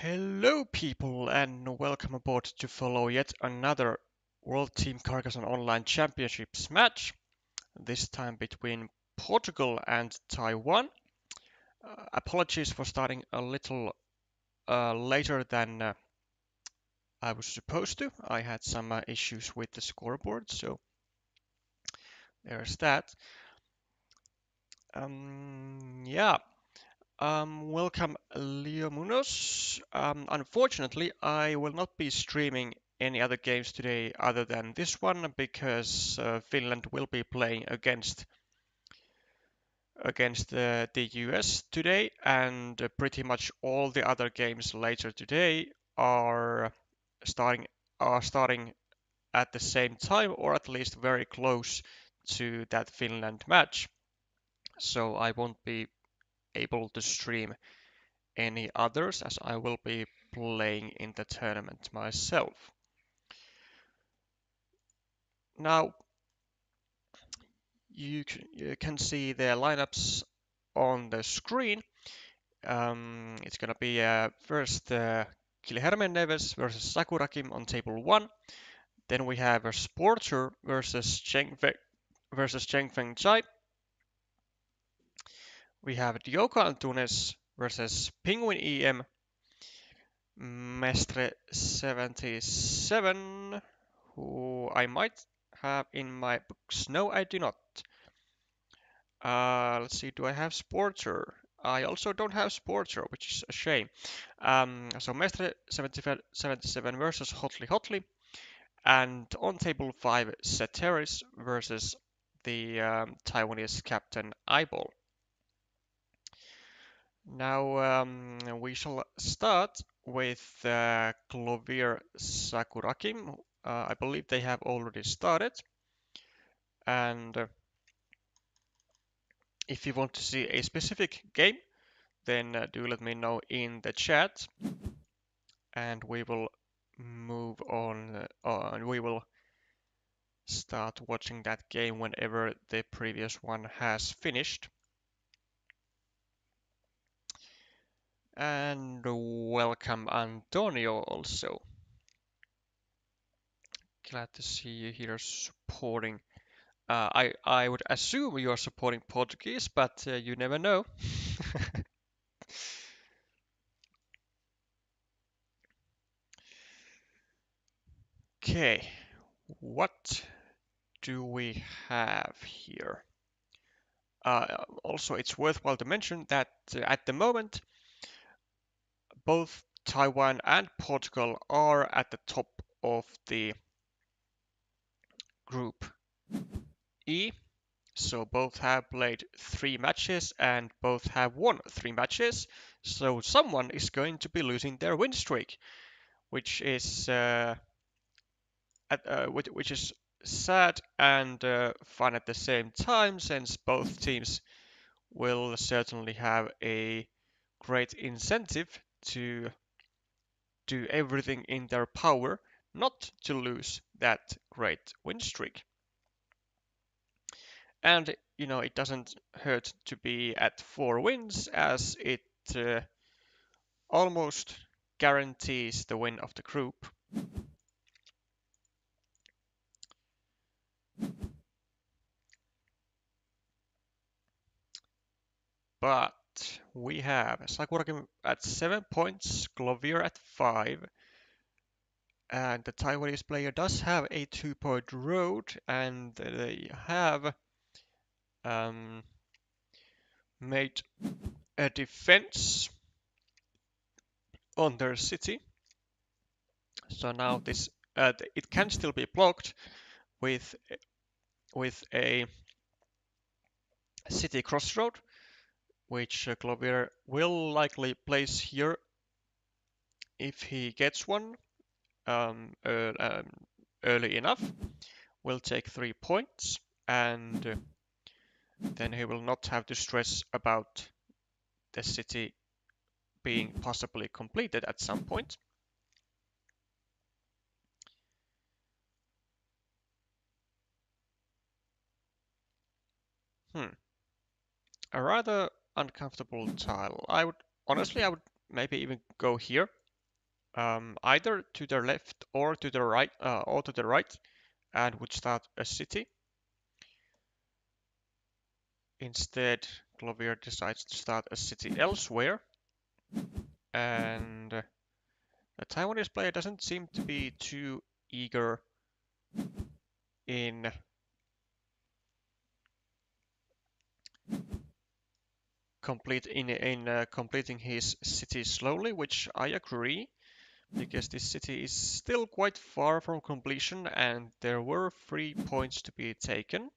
Hello people and welcome aboard to follow yet another World Team Carcassonne Online Championships match, this time between Portugal and Taiwan. Apologies for starting a little later than I was supposed to. I had some issues with the scoreboard, so there's that. Yeah. Welcome, Leo Munoz. Unfortunately, I will not be streaming any other games today other than this one because Finland will be playing against the US today, and pretty much all the other games later today are starting are starting at the same time, or at least very close to that Finland match. So I won't be able to stream any others as I will be playing in the tournament myself. Now you can see the lineups on the screen. It's gonna be first Guilherme Neves versus Sakurakim on table 1. Then we have a Sporter versus Cheng Feng Chai. We have Diogo Antunes versus Penguin EM. Mestre 77, who I might have in my books. No, I do not. Let's see, do I have Sporter? I also don't have Sporter, which is a shame. So Mestre 77 versus Hotly, and on table 5, Ceteris versus the Taiwanese captain Eyeball. Now we shall start with Clovier Sakurakim. I believe they have already started. And if you want to see a specific game, then do let me know in the chat. And we will move on. And we will start watching that game whenever the previous one has finished. And welcome Antonio also. Glad to see you here supporting. I would assume you are supporting Portuguese, but you never know. Okay, what do we have here? Also, it's worthwhile to mention that at the moment, both Taiwan and Portugal are at the top of the group E. So both have played 3 matches and both have won 3 matches. So someone is going to be losing their win streak, which is which is sad and fun at the same time, since both teams will certainly have a great incentive to do everything in their power not to lose that great win streak. And it doesn't hurt to be at 4 wins, as it almost guarantees the win of the group. But we have Sakurakim at 7 points, Clovier at 5, and the Taiwanese player does have a 2-point road, and they have made a defense on their city. So now this it can still be blocked with a city crossroad, which Clovier will likely place here if he gets one early enough. Will take 3 points, and then he will not have to stress about the city being possibly completed at some point. A rather uncomfortable tile. I would maybe even go here either to the left or to the right, and would start a city. Instead, Clovier decides to start a city elsewhere, and the Taiwanese player doesn't seem to be too eager in completing his city slowly, which I agree, because this city is still quite far from completion and there were 3 points to be taken.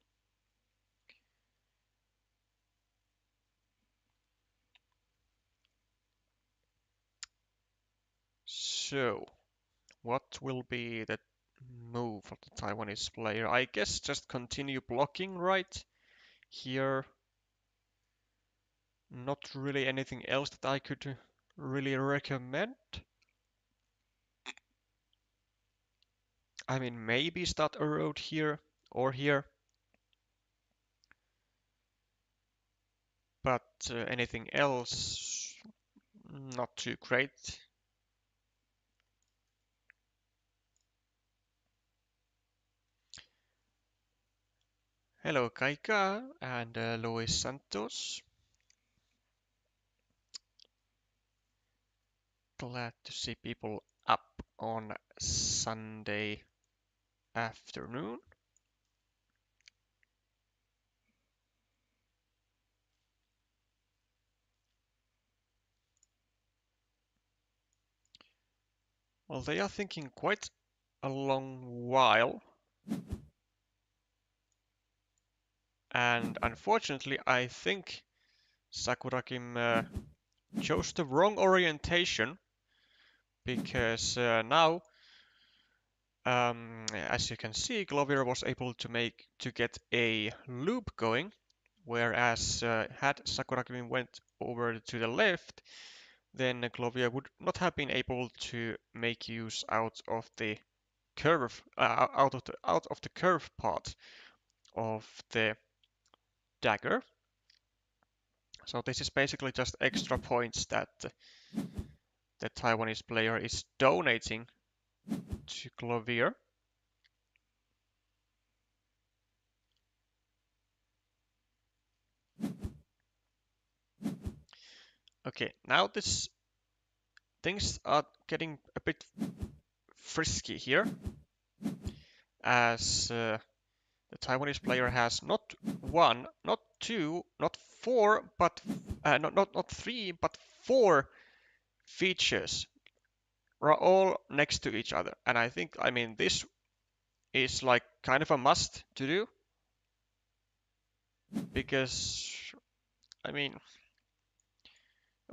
So, what will be the move of the Taiwanese player? I guess just continue blocking right here. Not really anything else that I could really recommend. I mean, maybe start a road here or here. But anything else, not too great. Hello, Kaika and Luis Santos. Glad to see people up on Sunday afternoon. Well, they are thinking quite a long while. And unfortunately, I think Sakurakim chose the wrong orientation because now, as you can see, Glovier was able to get a loop going, whereas had Sakurakim went over to the left, then Glovier would not have been able to make use out of the curve out of the curve part of the dagger. So this is basically just extra points that the Taiwanese player is donating to Glovier. Okay, now things are getting a bit frisky here, as the Taiwanese player has not one, not two, not four, but not three, but four features are all next to each other. And I mean, this is like kind of a must to do because, I mean,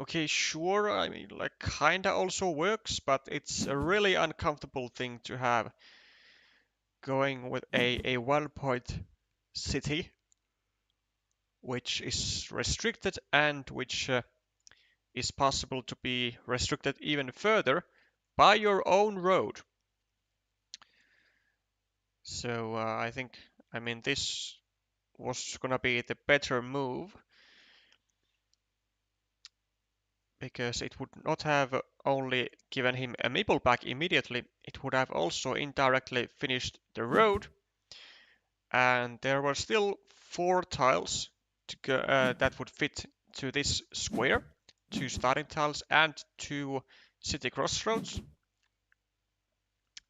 okay, sure, I mean, like kinda also works, but it's a really uncomfortable thing to have going with a 1 point city, which is restricted and which is possible to be restricted even further by your own road. So I mean, this was gonna be the better move because it would not have only given him a meeple back immediately, it would have also indirectly finished the road, and there were still 4 tiles that would fit to this square, 2 starting tiles and 2 city crossroads.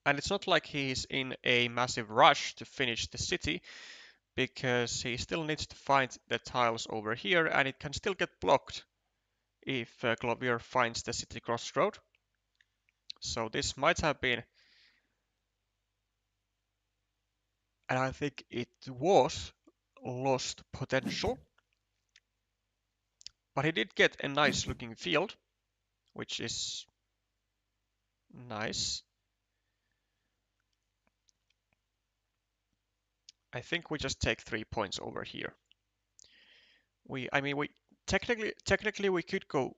And it's not like he's in a massive rush to finish the city, because he still needs to find the tiles over here, and it can still get blocked if Glovier finds the city crossroad. So this might have been, and I think it was, lost potential. But he did get a nice looking field, which is nice. I think we just take 3 points over here. I mean, we technically we could go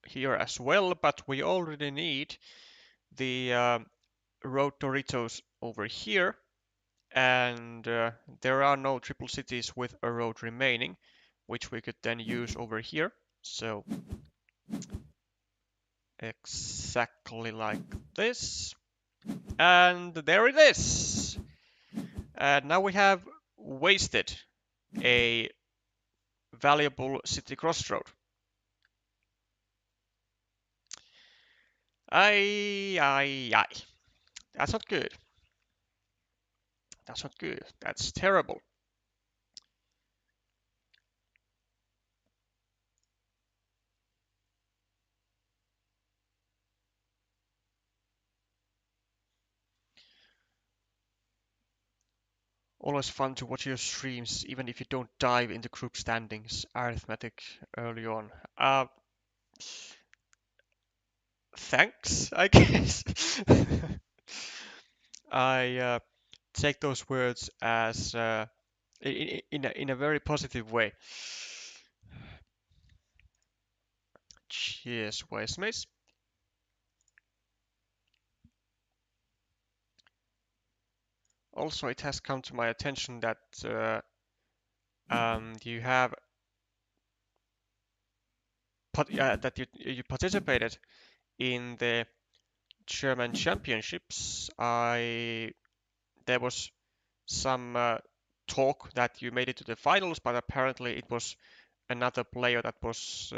here as well, but we already need the road Doritos over here, and there are no triple cities with a road remaining, which we could then use over here. So exactly like this. And there it is. And now we have wasted a valuable city crossroad. Aye. That's not good. That's not good. That's terrible. Always fun to watch your streams, even if you don't dive into group standings arithmetic early on. Thanks, I guess. I take those words as in a very positive way. Cheers, Westmates. Also, it has come to my attention that you have that you participated in the German championships. There was some talk that you made it to the finals, but apparently it was another player that was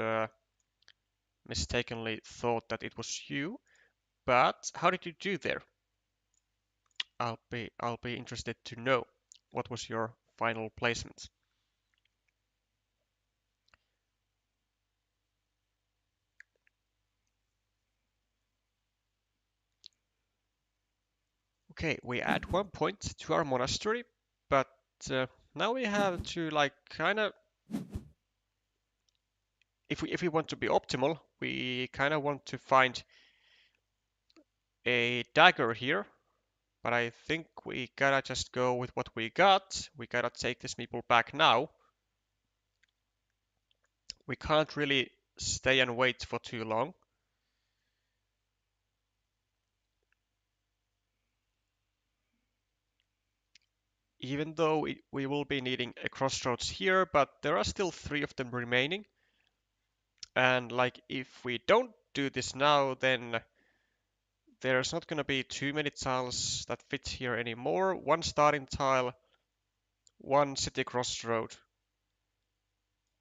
mistakenly thought that it was you. But how did you do there? I'll be interested to know what was your final placement. Okay, we add 1 point to our monastery, but now we have to like kind of if we want to be optimal, we kind of want to find a dagger here, but I think we gotta just go with what we got. We gotta take this meeple back now. We can't really stay and wait for too long. Even though we will be needing a crossroads here, but there are still 3 of them remaining. And like if we don't do this now, then there's not gonna be too many tiles that fit here anymore. 1 starting tile, 1 city crossroad,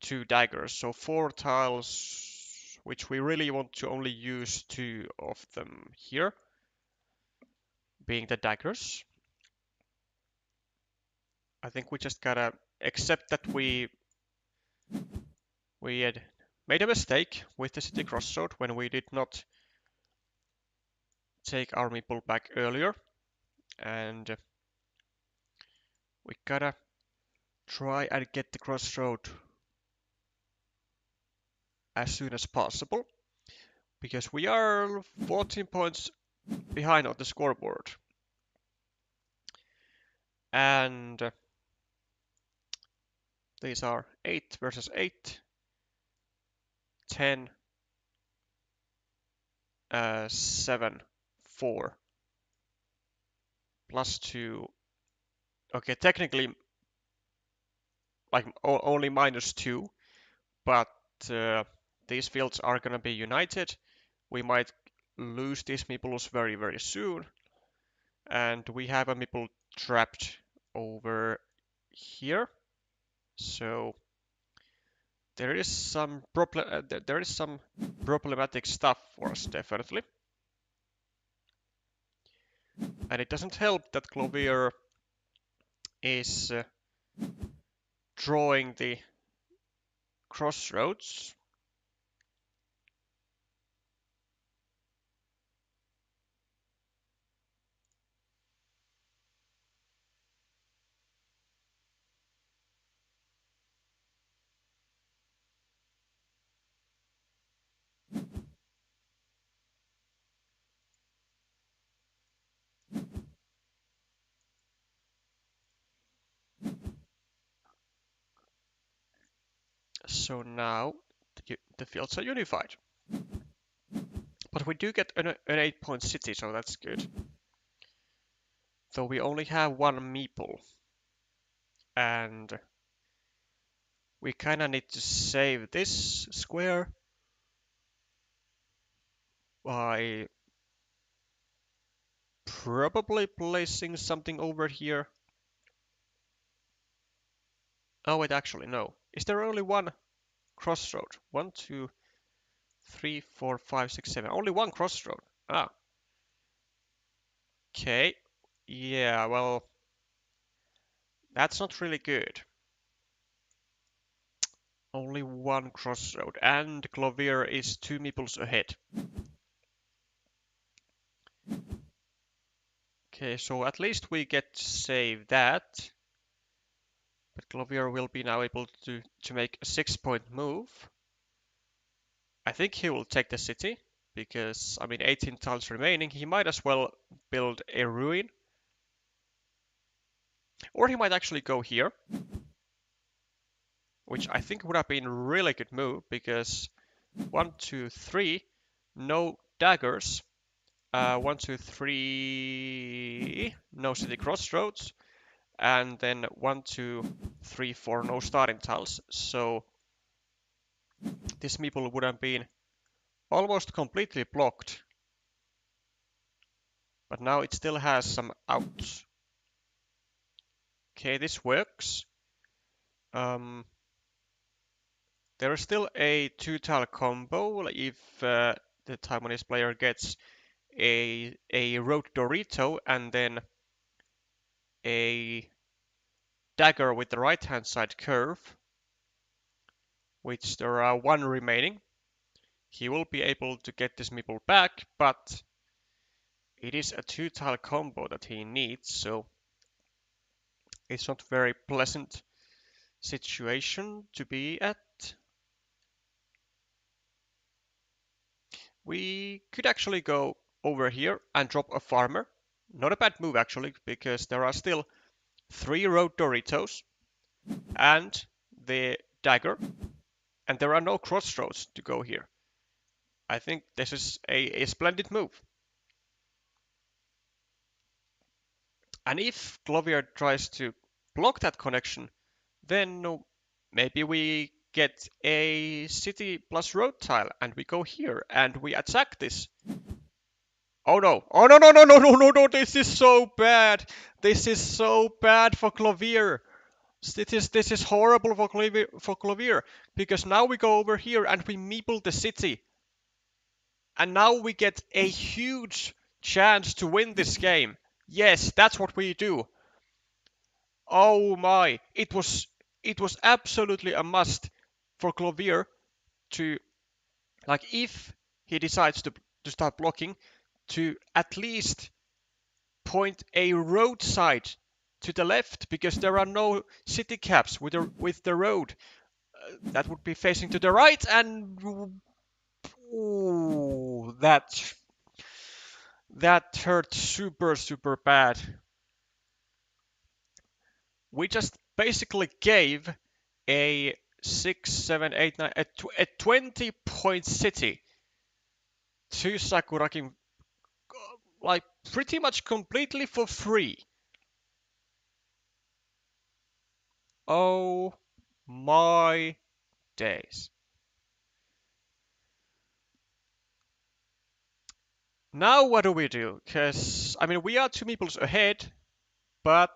2 daggers. So 4 tiles, which we really want to only use 2 of them here, being the daggers. I think we just gotta accept that we had made a mistake with the city crossroad when we did not take our meeple back earlier, and we gotta try and get the crossroad as soon as possible, because we are 14 points behind on the scoreboard. And these are 8 versus 8, 10, 7, 4, plus 2. Okay, technically, like only minus 2, but these fields are gonna be united. We might lose these meeples very, very soon. And we have a meeple trapped over here. So there is some problematic stuff for us, definitely. And it doesn't help that Clovier is drawing the crossroads. So now the fields are unified. But we do get an 8-point city, so that's good. Though we only have 1 meeple. And we kind of need to save this square. by probably placing something over here. Oh wait, actually no. Is there only one crossroad? 1, 2, 3, 4, 5, 6, 7. Only one crossroad. Ah, okay. Yeah, well, that's not really good. Only one crossroad, and Clovier is 2 meeples ahead. Okay, so at least we get to save that. But Clovier will be now able to make a 6-point move. I think he will take the city, because, I mean, 18 tiles remaining. He might as well build a ruin. Or he might actually go here, which I think would have been a really good move, because 1, 2, 3, no daggers. 1, 2, 3, no city crossroads. And then 1, 2, 3, 4, no starting tiles. So this meeple would have been almost completely blocked. But now it still has some outs. Okay, this works. There is still a 2-tile combo if the Taiwanese player gets a Road Dorito and then a dagger with the right hand side curve, which there are 1 remaining. He will be able to get this meeple back, but it is a 2-tile combo that he needs, so it's not very pleasant situation to be at. We could actually go over here and drop a farmer. Not a bad move actually, because there are still 3 road Doritos and the dagger, and there are no crossroads to go here. I think this is a splendid move. And if Clovier tries to block that connection, then maybe we get a city plus road tile and we go here and we attack this. Oh no! Oh no no no no no no no! This is so bad! This is so bad for Clovier! This is horrible for Clovier, because now we go over here and we meeple the city. And now we get a huge chance to win this game. Yes, that's what we do. Oh my! It was absolutely a must for Clovier to, like, if he decides to start blocking, to at least point a roadside to the left, because there are no city caps with the road. That would be facing to the right, and ooh, that hurt super bad. We just basically gave a 6, 7, 8, 9, a 20-point city to Sakuragi, like pretty much completely for free. Oh my days. Now what do we do? Because, I mean, we are 2 meeples ahead, but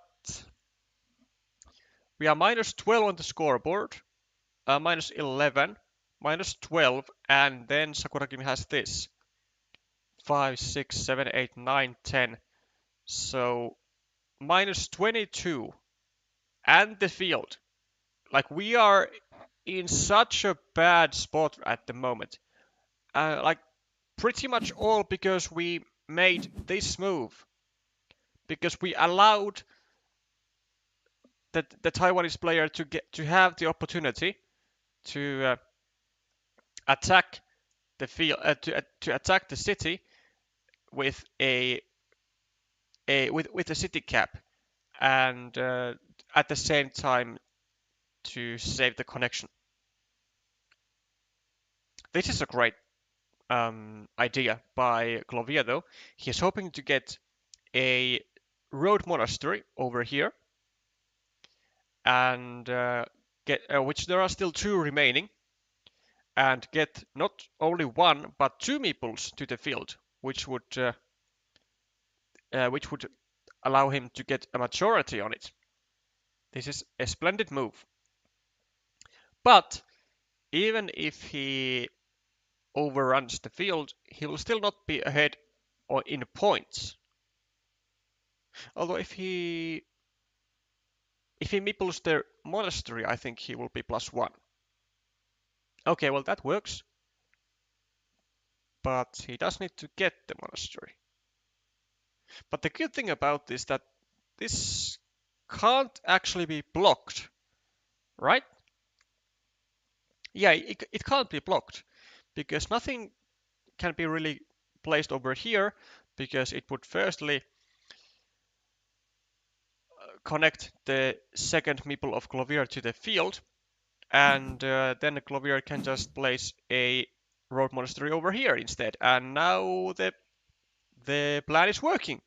we are minus 12 on the scoreboard, minus 11, minus 12, and then Sakuragi has this. 5, 6, 7, 8, 9, 10. So minus 22 and the field. Like, we are in such a bad spot at the moment. Like, pretty much all because we made this move. Because we allowed the Taiwanese player to have the opportunity to attack the field, to attack the city with with a city cap, and at the same time to save the connection. This is a great idea by Clovier, though. He's hoping to get a road monastery over here, and get which there are still 2 remaining, and get not only one but two meeples to the field, which would allow him to get a majority on it. This is a splendid move. But even if he overruns the field, he will still not be ahead or in points. Although if he meeples the monastery, I think he will be +1. Okay, well that works. But he does need to get the monastery. But the good thing about this is that this can't actually be blocked, right? Yeah, it can't be blocked because nothing can be really placed over here because it would firstly connect the second meeple of Clovier to the field, and then Clovier can just place a road monastery over here instead. And now the plan is working.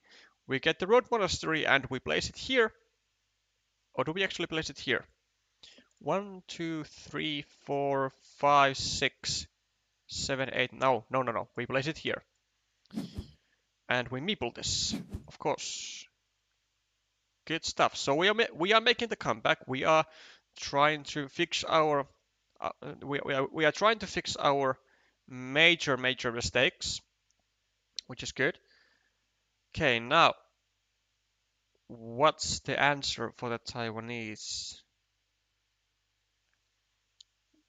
We get the road monastery and we place it here. Or do we actually place it here? 1, 2, 3, 4, 5, 6, 7, 8. No. We place it here. And we meeple this, of course. Good stuff. So we are making the comeback. We are trying to fix our we are trying to fix our major mistakes, which is good. Okay, now what's the answer for the Taiwanese?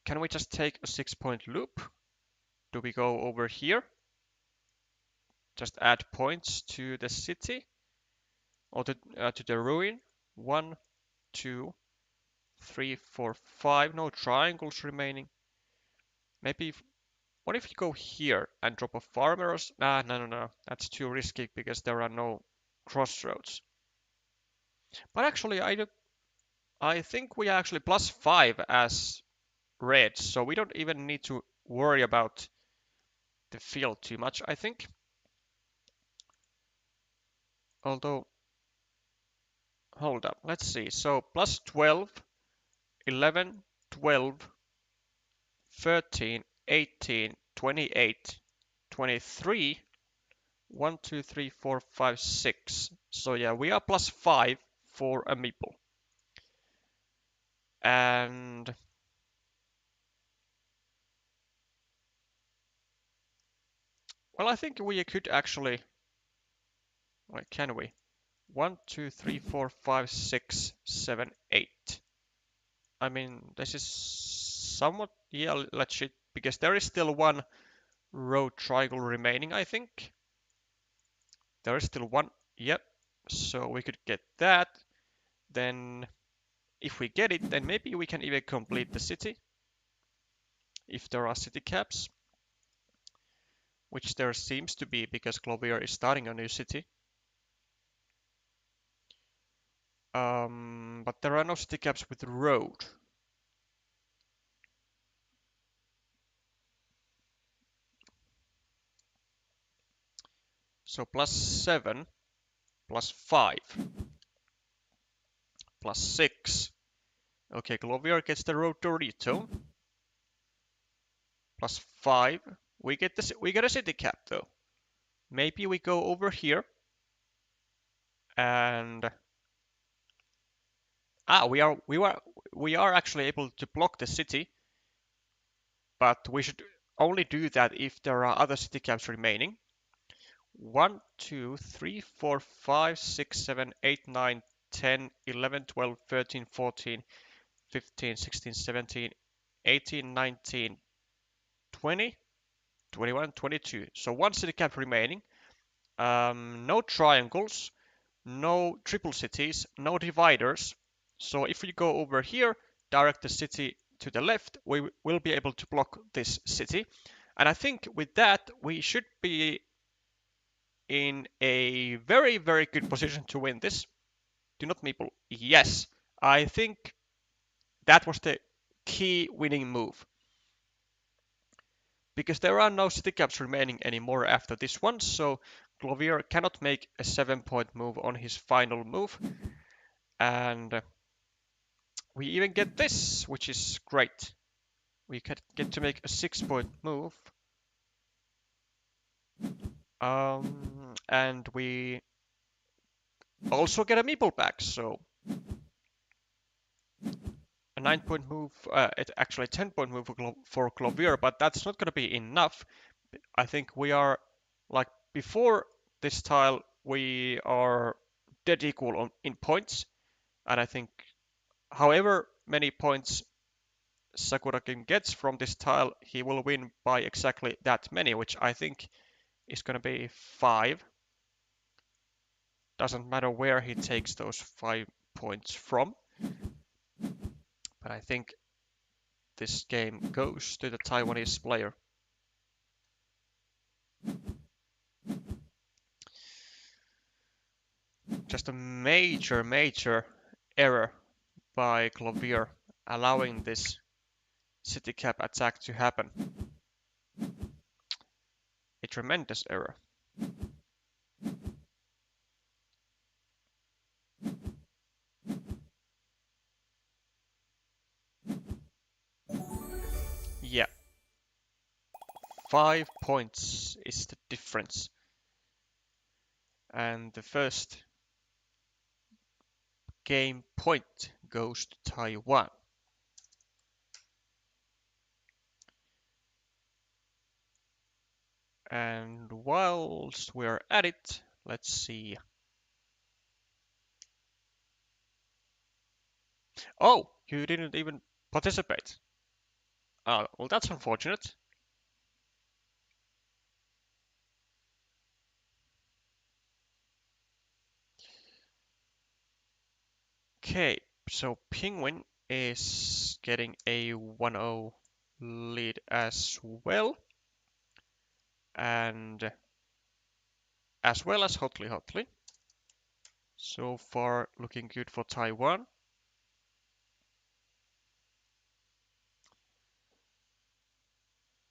Can we just take a 6-point loop? Do we go over here? Just add points to the city or to the ruin. 1, 2, 3, 4, 5. No triangles remaining. Maybe what if you go here and drop a farmers? No. That's too risky because there are no crossroads. But actually, I think we are actually +5 as red, so we don't even need to worry about the field too much, I think. Although, hold up, let's see. So +12, 11, 12, 13, 18, 28, 23, 1, 2, 3, 4, 5, 6. So yeah, we are +5 for a meeple. And well, I think we could actually. Wait, can we? 1, 2, 3, 4, 5, 6, 7, 8. I mean, this is somewhat legit because there is still one road triangle remaining, I think. There is still one. Yep. So we could get that. Then if we get it, then maybe we can even complete the city. If there are city caps. Which there seems to be because Clovier is starting a new city. But there are no city caps with road. So +7, +5, +6. Okay, Clovier gets the road Dorito. +5. We get a city cap though. Maybe we go over here and we are actually able to block the city, but we should only do that if there are other city caps remaining. 1, 2, 3, 4, 5, 6, 7, 8, 9, 10, 11, 12, 13, 14, 15, 16, 17, 18, 19, 20, 21, 22. So one city cap remaining. No triangles, no triple cities, no dividers. So if we go over here, direct the city to the left, we will be able to block this city. And I think with that, we should be in a very good position to win this. Do not meeple. Yes, I think that was the key winning move. Because there are no city caps remaining anymore after this one, so Clovier cannot make a 7-point move on his final move. And we even get this, which is great. We get to make a 6-point move. And we also get a meeple back, so a 9-point move, it's actually a 10-point move for Clovier, but that's not going to be enough. I think we are, like, before this tile, we are dead equal in points, and I think however many points Sakurakin gets from this tile, he will win by exactly that many, which I think is going to be 5. Doesn't matter where he takes those 5 points from. But I think this game goes to the Taiwanese player. Just a major error by Clovier, allowing this city cap attack to happen. A tremendous error. Yeah. 5 points is the difference. And the first game point goes to Taiwan. And whilst we're at it, let's see. Oh, you didn't even participate. Well, that's unfortunate. Okay, so Penguin is getting a 1-0 lead as well. And as well as Hotly. So far looking good for Taiwan.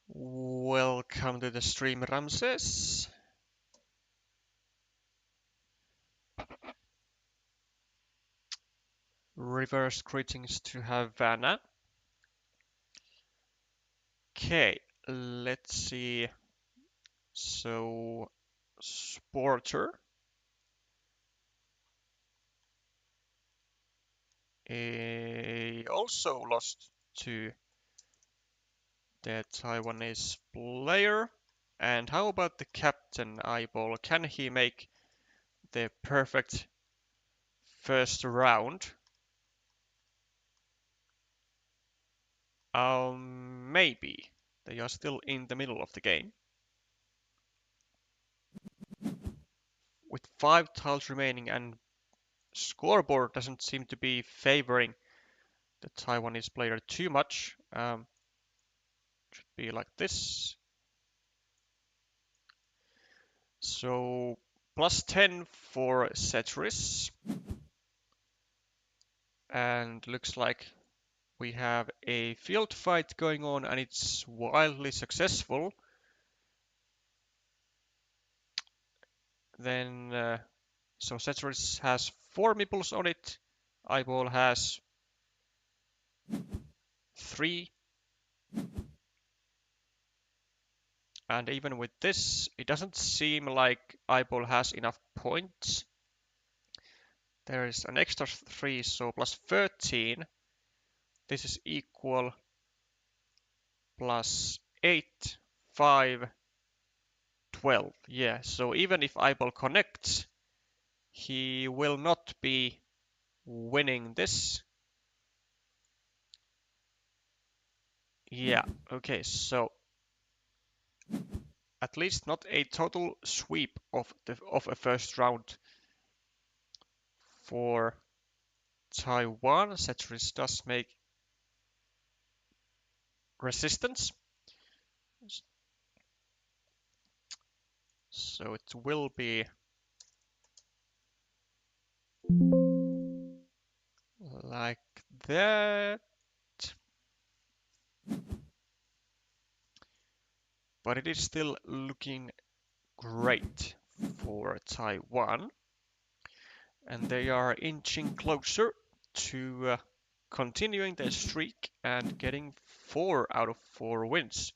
Welcome to the stream, Ramses. Reverse greetings to Havana. Okay, let's see. So, Sporter also lost to the Taiwanese player. And how about the captain, Eyeball? Can he make the perfect first round? Maybe. They are still in the middle of the game. With 5 tiles remaining and scoreboard doesn't seem to be favoring the Taiwanese player too much. Should be like this. So plus 10 for Cetris. And looks like we have a field fight going on and it's wildly successful. Then, so Cetris has 4 meeples on it. Eyeball has 3. And even with this, it doesn't seem like Eyeball has enough points. There is an extra 3, so plus 13. This is equal plus 8, 5, 12. Yeah, so even if Eyeball connects, he will not be winning this. Yeah, okay, so at least not a total sweep of a first round for Taiwan. Cetris does make resistance. So it will be like that. But it is still looking great for Taiwan. And they are inching closer to continuing their streak and getting 4 out of 4 wins.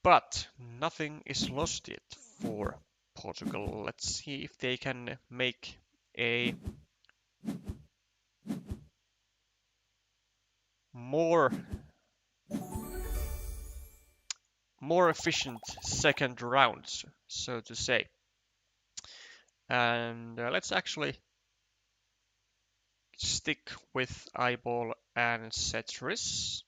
But nothing is lost yet for Portugal. Let's see if they can make a more efficient second round, so to say. And let's actually stick with eyeball and Cetris.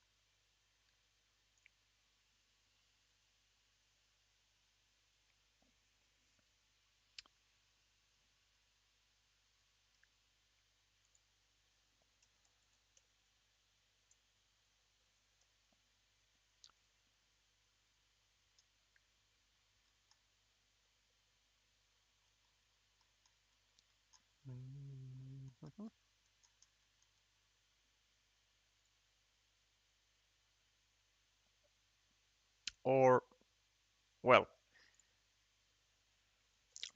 Or, well,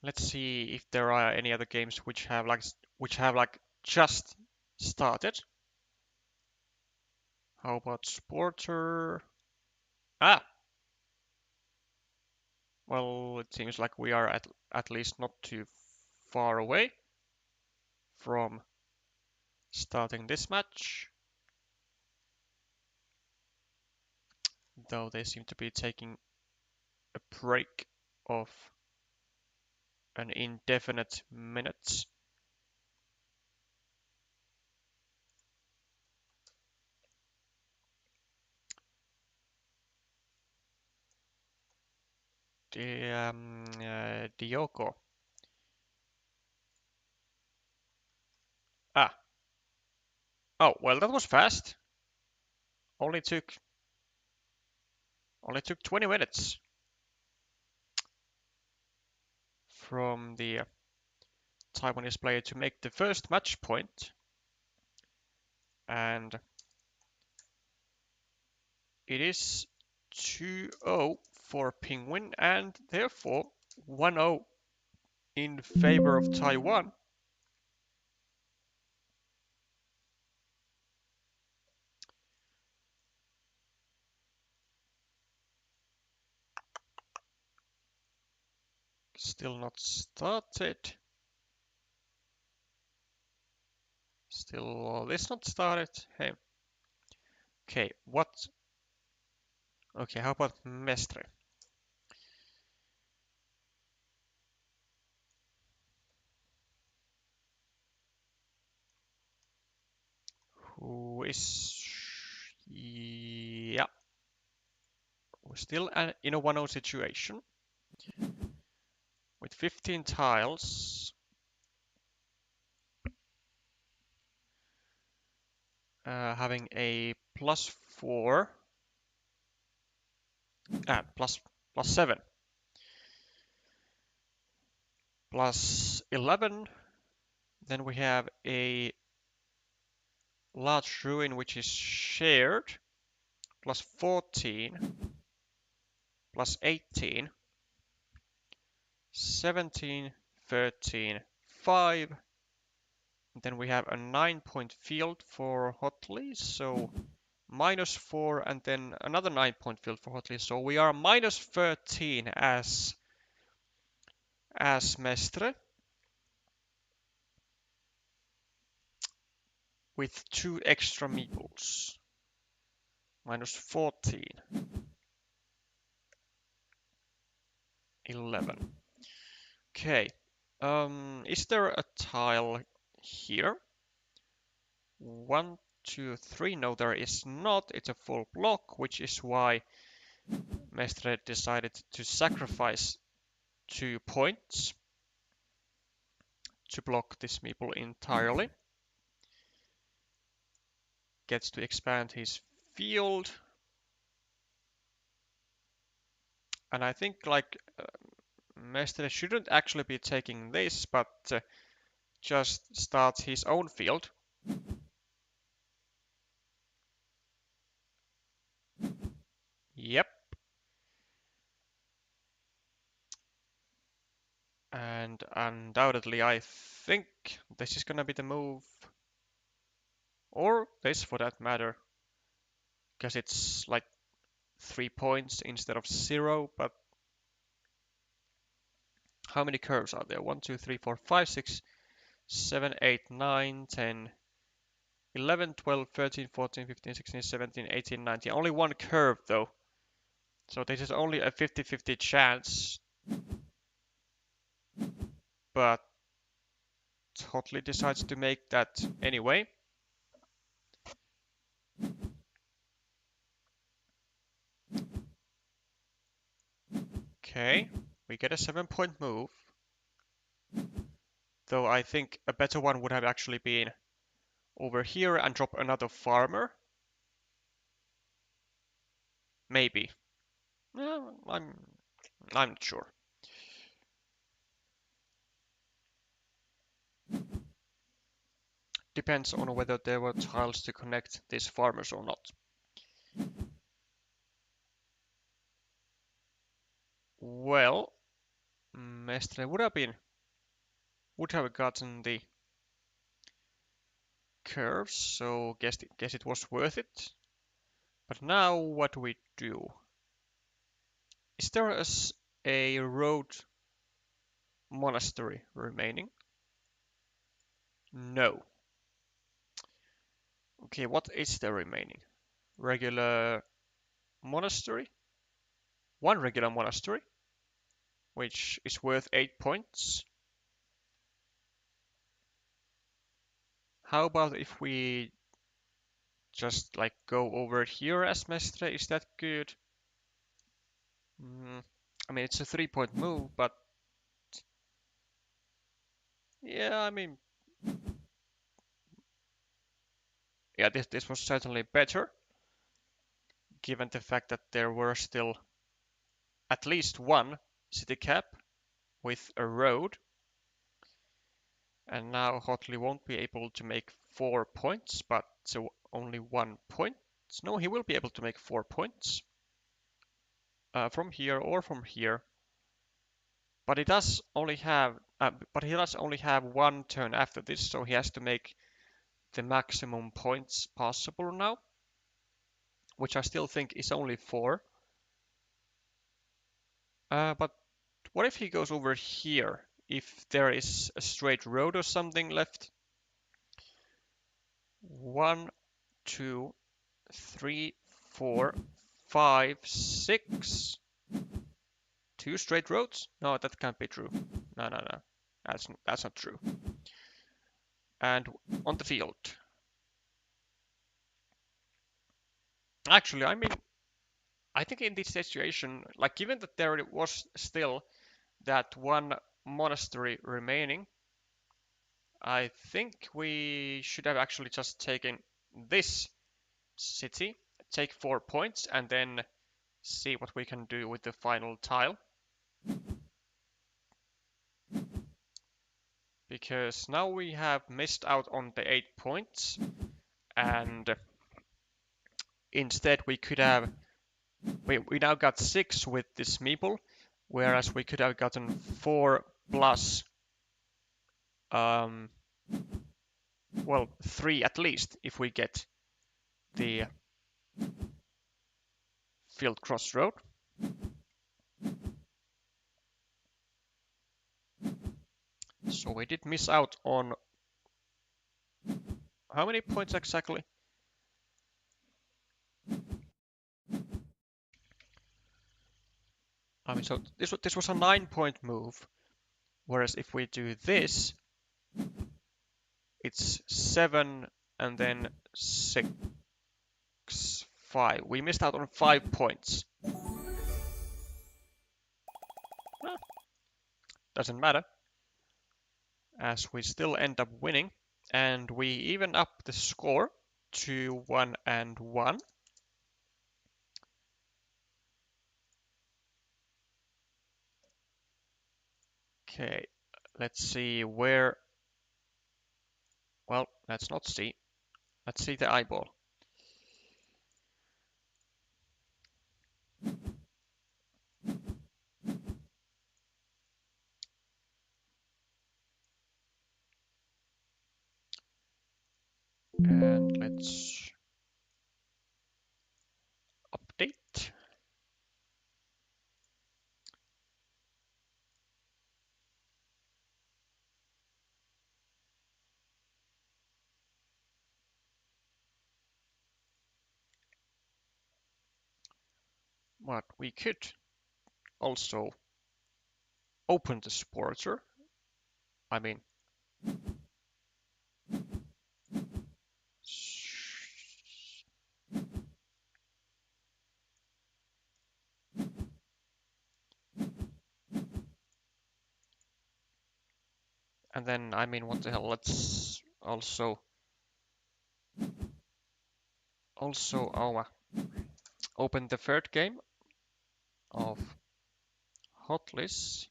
let's see if there are any other games which have like just started. How about Sporter? Ah, well, it seems like we are at least not too far away from starting this match. Though they seem to be taking a break of an indefinite minutes. Dioko. Ah, oh, well, that was fast. Only took 20 minutes from the Taiwanese player to make the first match point. And it is 2-0 for Penguin and therefore 1-0 in favor of Taiwan. Still not started. Still this not started. Hey. Okay, what? Okay, how about Mestre? Who is... Yeah. We're still in a 1-0 situation. With 15 tiles. Having a +4. +7. +11. Then we have a large ruin which is shared. +14. +18. 17, 13, 5. Then we have a 9-point field for Hotley, so -4, and then another 9-point field for Hotley. So we are -13 as Mestre, with 2 extra meeples. -14. 11. Okay. Is there a tile here? 1, 2, 3. No, there is not. It's a full block, which is why Mestre decided to sacrifice 2 points to block this meeple entirely. Gets to expand his field. And I think like Mestre shouldn't actually be taking this, but just start his own field. Yep. And undoubtedly, I think this is gonna be the move Or this for that matter, because it's like 3 points instead of 0, but how many curves are there? 1, 2, 3, 4, 5, 6, 7, 8, 9, 10, 11, 12, 13, 14, 15, 16, 17, 18, 19. Only one curve though. So this is only a 50-50 chance. But Hotley decides to make that anyway. Okay, we get a 7-point move. Though I think a better one would have actually been over here and drop another farmer. Maybe. No, I'm not sure. Depends on whether there were tiles to connect these farmers or not. Well, Mestre would have gotten the curves, so guess it was worth it. But now what do we do? Is there a road monastery remaining? No. Okay, what is there remaining? Regular monastery? One regular monastery, which is worth 8 points. How about if we just like go over here as Mestre? Is that good? I mean, it's a 3-point move, but yeah, I mean, yeah, this was certainly better, given the fact that there were still at least one city cap with a road. And now Hotley won't be able to make 4 points, but so only 1 point. No, he will be able to make 4 points from here or from here. But he does only have one turn after this, so he has to make the maximum points possible now, which I still think is only 4. But what if he goes over here? If there is a straight road or something left? 1, 2, 3, 4, 5, 6. 2 straight roads? No, that can't be true. No. That's not true. And on the field. Actually, I mean, I think in this situation, like given that there was still that one monastery remaining, I think we should have actually just taken this city, take 4 points, and then see what we can do with the final tile. Because now we have missed out on the 8 points, and instead we could have we now got 6 with this meeple, whereas we could have gotten 4 plus well, 3 at least if we get the field crossroad. So we did miss out on how many points exactly? I mean, so this was a 9-point move, whereas if we do this, it's 7 and then 6, 5. We missed out on 5 points. Well, doesn't matter, as we still end up winning, and we even up the score to 1 and 1. Okay, let's see where. Well, let's not see. Let's see the eyeball. And let's update. But we could also open the supporter. I mean, and then, I mean, what the hell, let's also open the third game of Hotlists.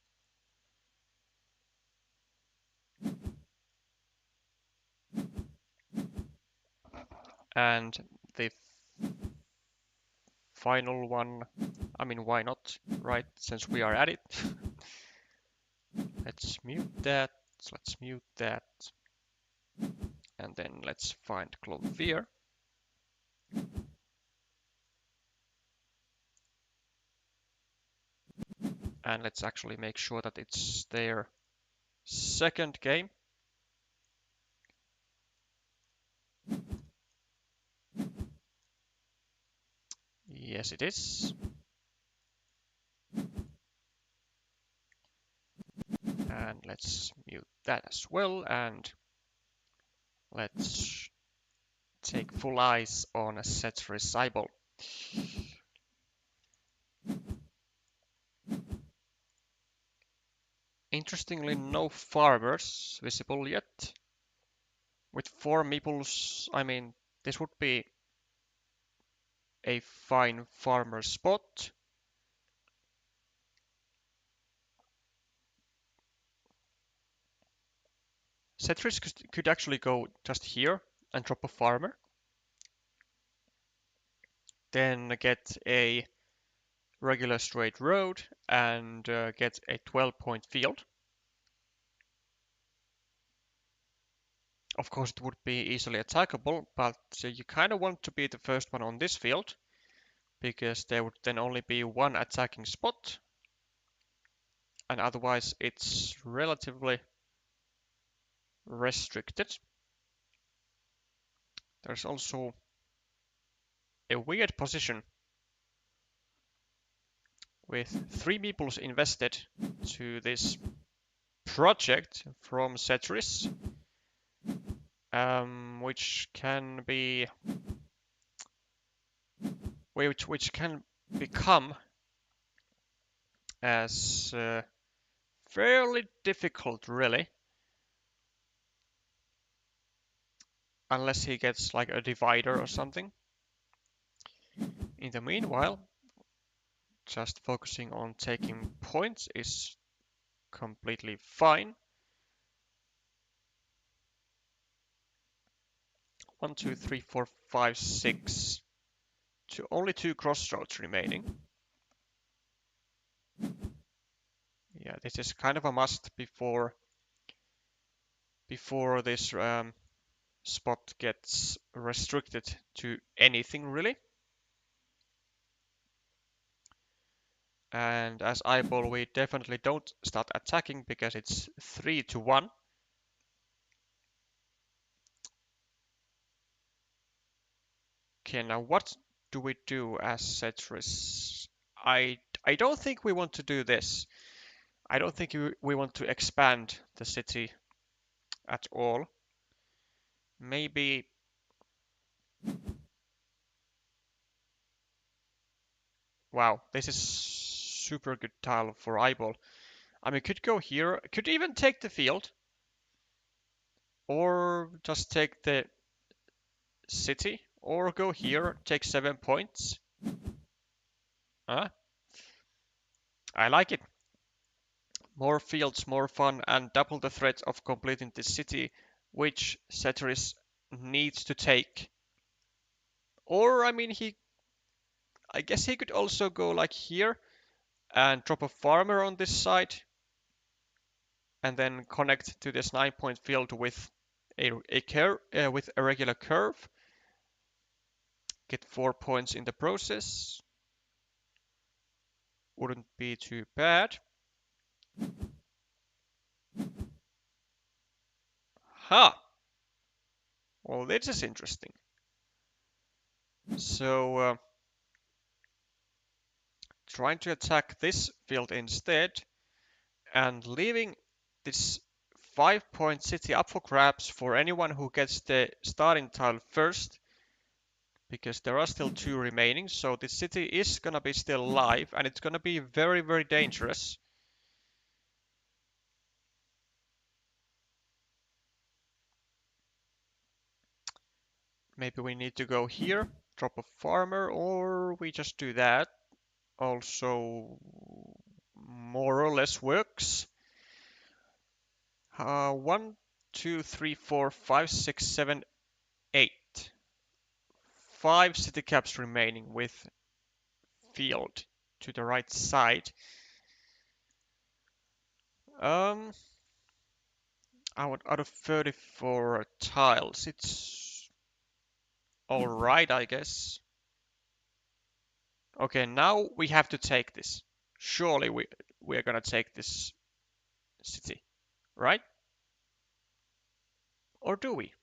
And the final one, I mean, why not, right? Since we are at it. Let's mute that. Let's mute that. And then let's find Clovier. And let's actually make sure that it's their second game. Yes, it is. And let's mute that as well. And let's take full eyes on a Setris eyeball. Interestingly, no farmers visible yet. With 4 meeples, I mean, this would be a fine farmer spot. Setris could actually go just here and drop a farmer. Then get a regular straight road and get a 12-point field. Of course, it would be easily attackable, but you kind of want to be the first one on this field, because there would then only be one attacking spot, and otherwise it's relatively restricted. There's also a weird position with 3 meeples invested to this project from Setris, which can be which can become as fairly difficult, really, unless he gets like a divider or something. In the meanwhile, just focusing on taking points is completely fine. 1, 2, 3, 4, 5, 6. Only 2 crossroads remaining. Yeah, this is kind of a must before this spot gets restricted to anything, really. And as eyeball, we definitely don't start attacking because it's 3-1. Okay, now what do we do as Setris? I don't think we want to do this. I don't think we want to expand the city at all. Maybe... Wow, this is super good tile for eyeball. I mean, could go here, could even take the field. Or just take the city. Or go here, take 7 points. Huh? I like it. More fields, more fun, and double the threat of completing the city, which Setris needs to take. Or, I mean, I guess he could also go like here and drop a farmer on this side and then connect to this 9-point field with a curve with a regular curve. Get 4 points in the process. Wouldn't be too bad. Ha! Well, this is interesting. So, trying to attack this field instead and leaving this 5-point city up for grabs for anyone who gets the starting tile first, because there are still 2 remaining, so this city is gonna be still alive and it's gonna be very, very dangerous. Maybe we need to go here, drop a farmer, or we just do that. Also, more or less works. 1, 2, 3, 4, 5, 6, 7, 8. 5 city caps remaining with field to the right side. Out of 34 tiles, it's all right, I guess. Okay, now we have to take this. Surely we're gonna take this city, right? Or do we?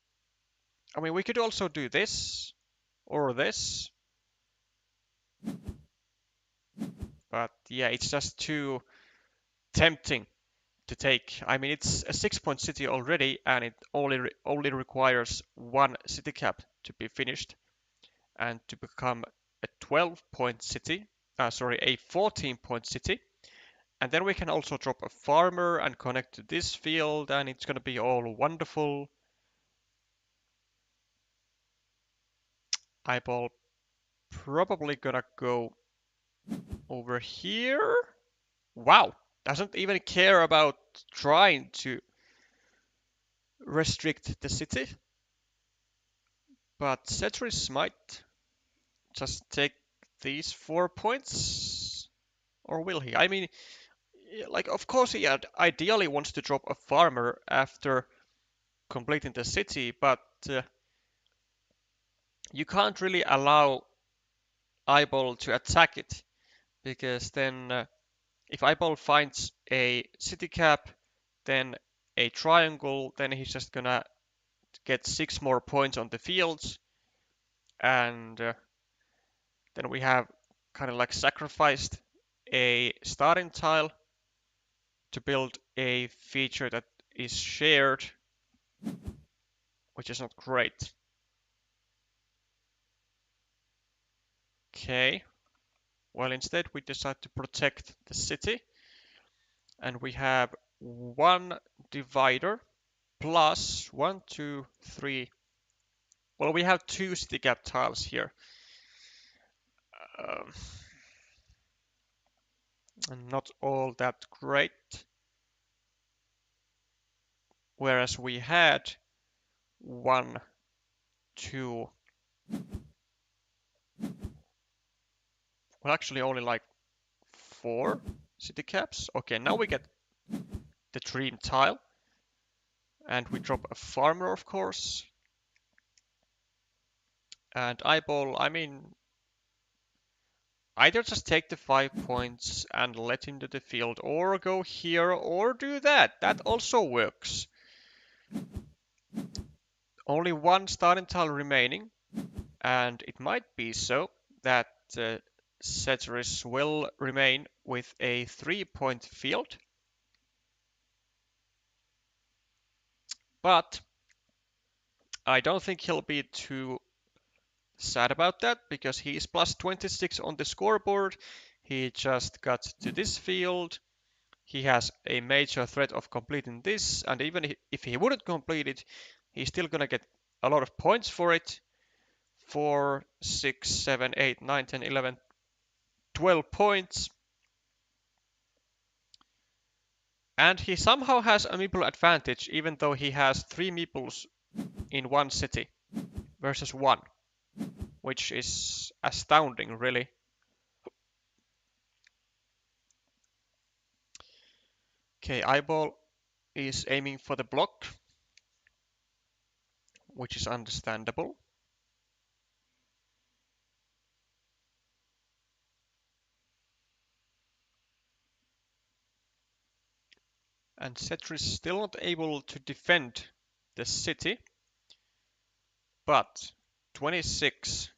I mean, we could also do this or this, but yeah, it's just too tempting to take. I mean, it's a 6-point city already, and it only requires 1 city cap to be finished and to become a 12-point city. Sorry, a 14-point city. And then we can also drop a farmer and connect to this field, and it's gonna be all wonderful. Eyeball probably gonna go over here. Wow, doesn't even care about trying to restrict the city. But Cetris might just take these 4 points. Or will he? I mean, like, of course he ideally wants to drop a farmer after completing the city, but you can't really allow Eyeball to attack it, because then if Eyeball finds a city cap, then a triangle, then he's just gonna get 6 more points on the fields, and then we have kind of like sacrificed a starting tile to build a feature that is shared, which is not great. Okay, well, instead we decide to protect the city, and we have 1 divider plus 1, 2, 3. Well, we have 2 city gap tiles here. Um, Not all that great. Whereas we had 1, 2. Well, actually only like 4 city caps. Okay, now we get the dream tile. And we drop a farmer, of course. And eyeball, I mean, either just take the 5 points and let into the field, or go here, or do that. That also works. Only 1 starting tile remaining, and it might be so that Ceteris will remain with a 3-point field. But I don't think he'll be too sad about that, because he is plus 26 on the scoreboard. He just got to this field. He has a major threat of completing this, and even if he wouldn't complete it, he's still gonna get a lot of points for it. 4, 6, 7, 8, 9, 10, 11, 12 points. And he somehow has a meeple advantage, even though he has 3 meeples in 1 city versus 1, which is astounding, really. Okay, eyeball is aiming for the block. which is understandable. And Setri is still not able to defend the city, but 26,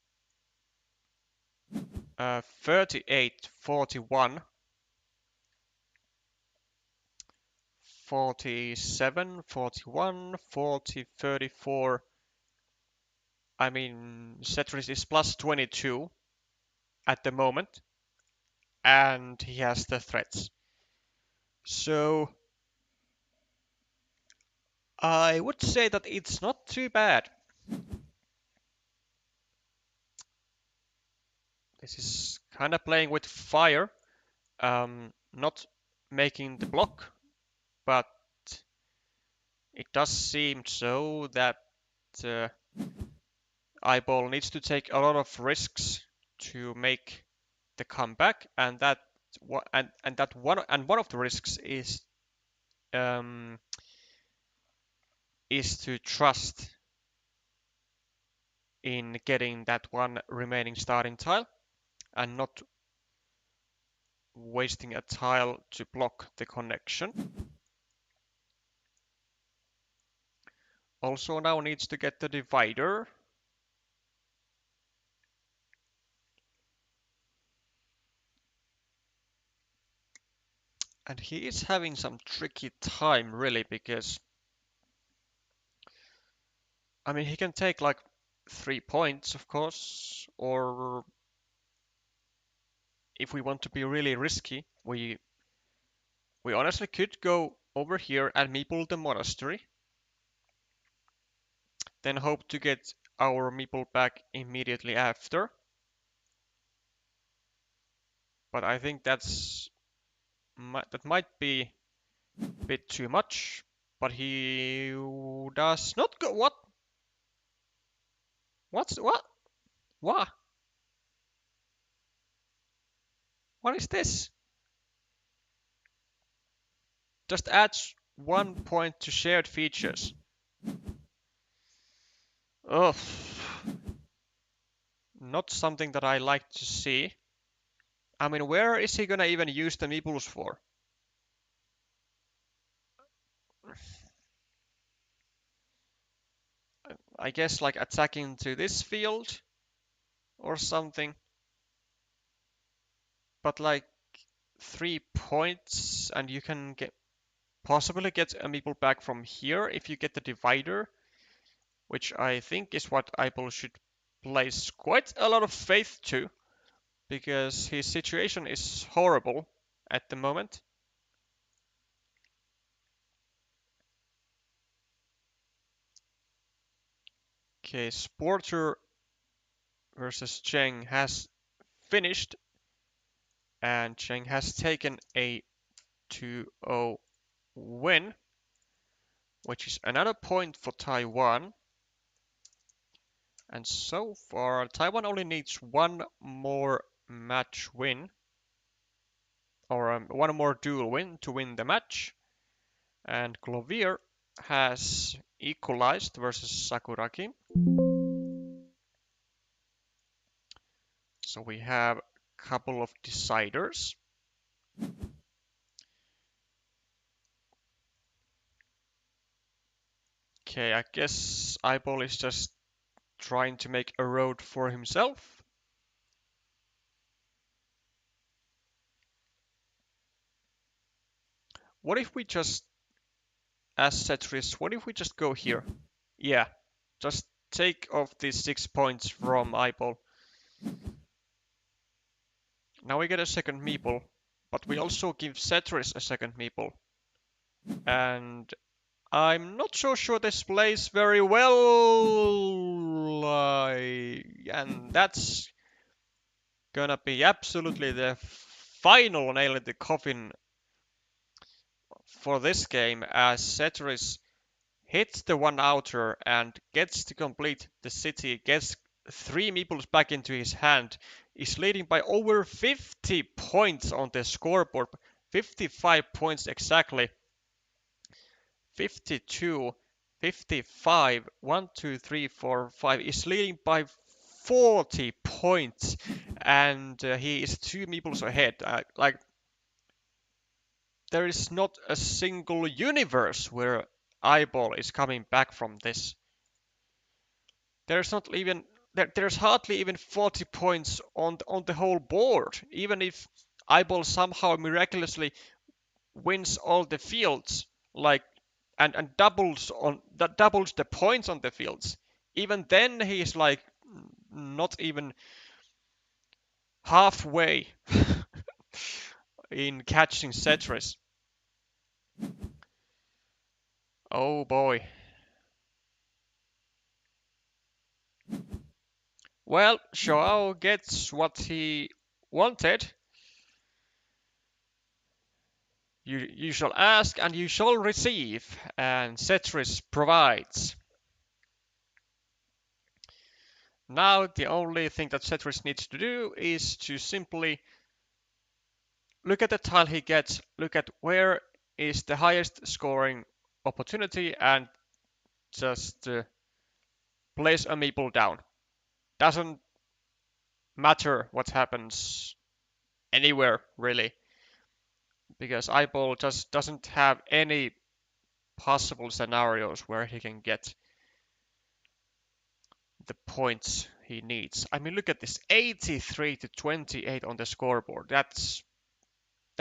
38, 41, 47, 41, 40, 34. I mean, Setris is plus 22 at the moment, and he has the threats. So I would say that it's not too bad. This is kind of playing with fire, not making the block, but it does seem so that uh, Eyeball needs to take a lot of risks to make the comeback, and one of the risks is to trust in getting that one remaining starting tile and not wasting a tile to block the connection. Also now needs to get the divider. And he is having some tricky time really, because I mean he can take like 3 points of course, or if we want to be really risky, we honestly could go over here and meeple the monastery, then hope to get our meeple back immediately after. But I think that might be a bit too much. But he does not go. What? What? What? What is this? Just adds 1 point to shared features. Ugh. Not something that I like to see. I mean, where is he gonna even use the meeples for? I guess like attacking to this field or something. But like 3 points, and you can possibly get a meeple back from here if you get the divider, which I think is what Apple should place quite a lot of faith to, because his situation is horrible at the moment. Okay, Sporter versus Cheng has finished, and Cheng has taken a 2-0 win, which is another point for Taiwan. And so far, Taiwan only needs one more match win, or one more duel win to win the match. And Clovier has equalized versus Sakuragi. So we have a couple of deciders. Okay, I guess Eyeball is just trying to make a road for himself. What if we just, as Setris, what if we just go here? Yeah, just take off these 6 points from Eyeball. Now we get a second meeple, but we also give Setris a second meeple. And I'm not so sure this plays very well. And that's gonna be absolutely the final nail in the coffin for this game, as Setris hits the one outer and gets to complete the city, gets 3 meeples back into his hand, is leading by over 50 points on the scoreboard, 55 points exactly. 52, 55. 1, 2, 3, 4, 5 is leading by 40 points, and he is 2 meeples ahead. Like, there is not a single universe where Eyeball is coming back from this. There's not even there's hardly even 40 points on the whole board. Even if Eyeball somehow miraculously wins all the fields, like and doubles the points on the fields, even then he's like not even halfway in catching Cetris. Oh boy. Well, Joao gets what he wanted. You shall ask and you shall receive, and Cetris provides. Now the only thing that Cetris needs to do is to simply look at the tile he gets, look at where is the highest scoring opportunity, and just place a meeple down. Doesn't matter what happens anywhere, really, because Eyeball just doesn't have any possible scenarios where he can get the points he needs. I mean, look at this, 83 to 28 on the scoreboard. That's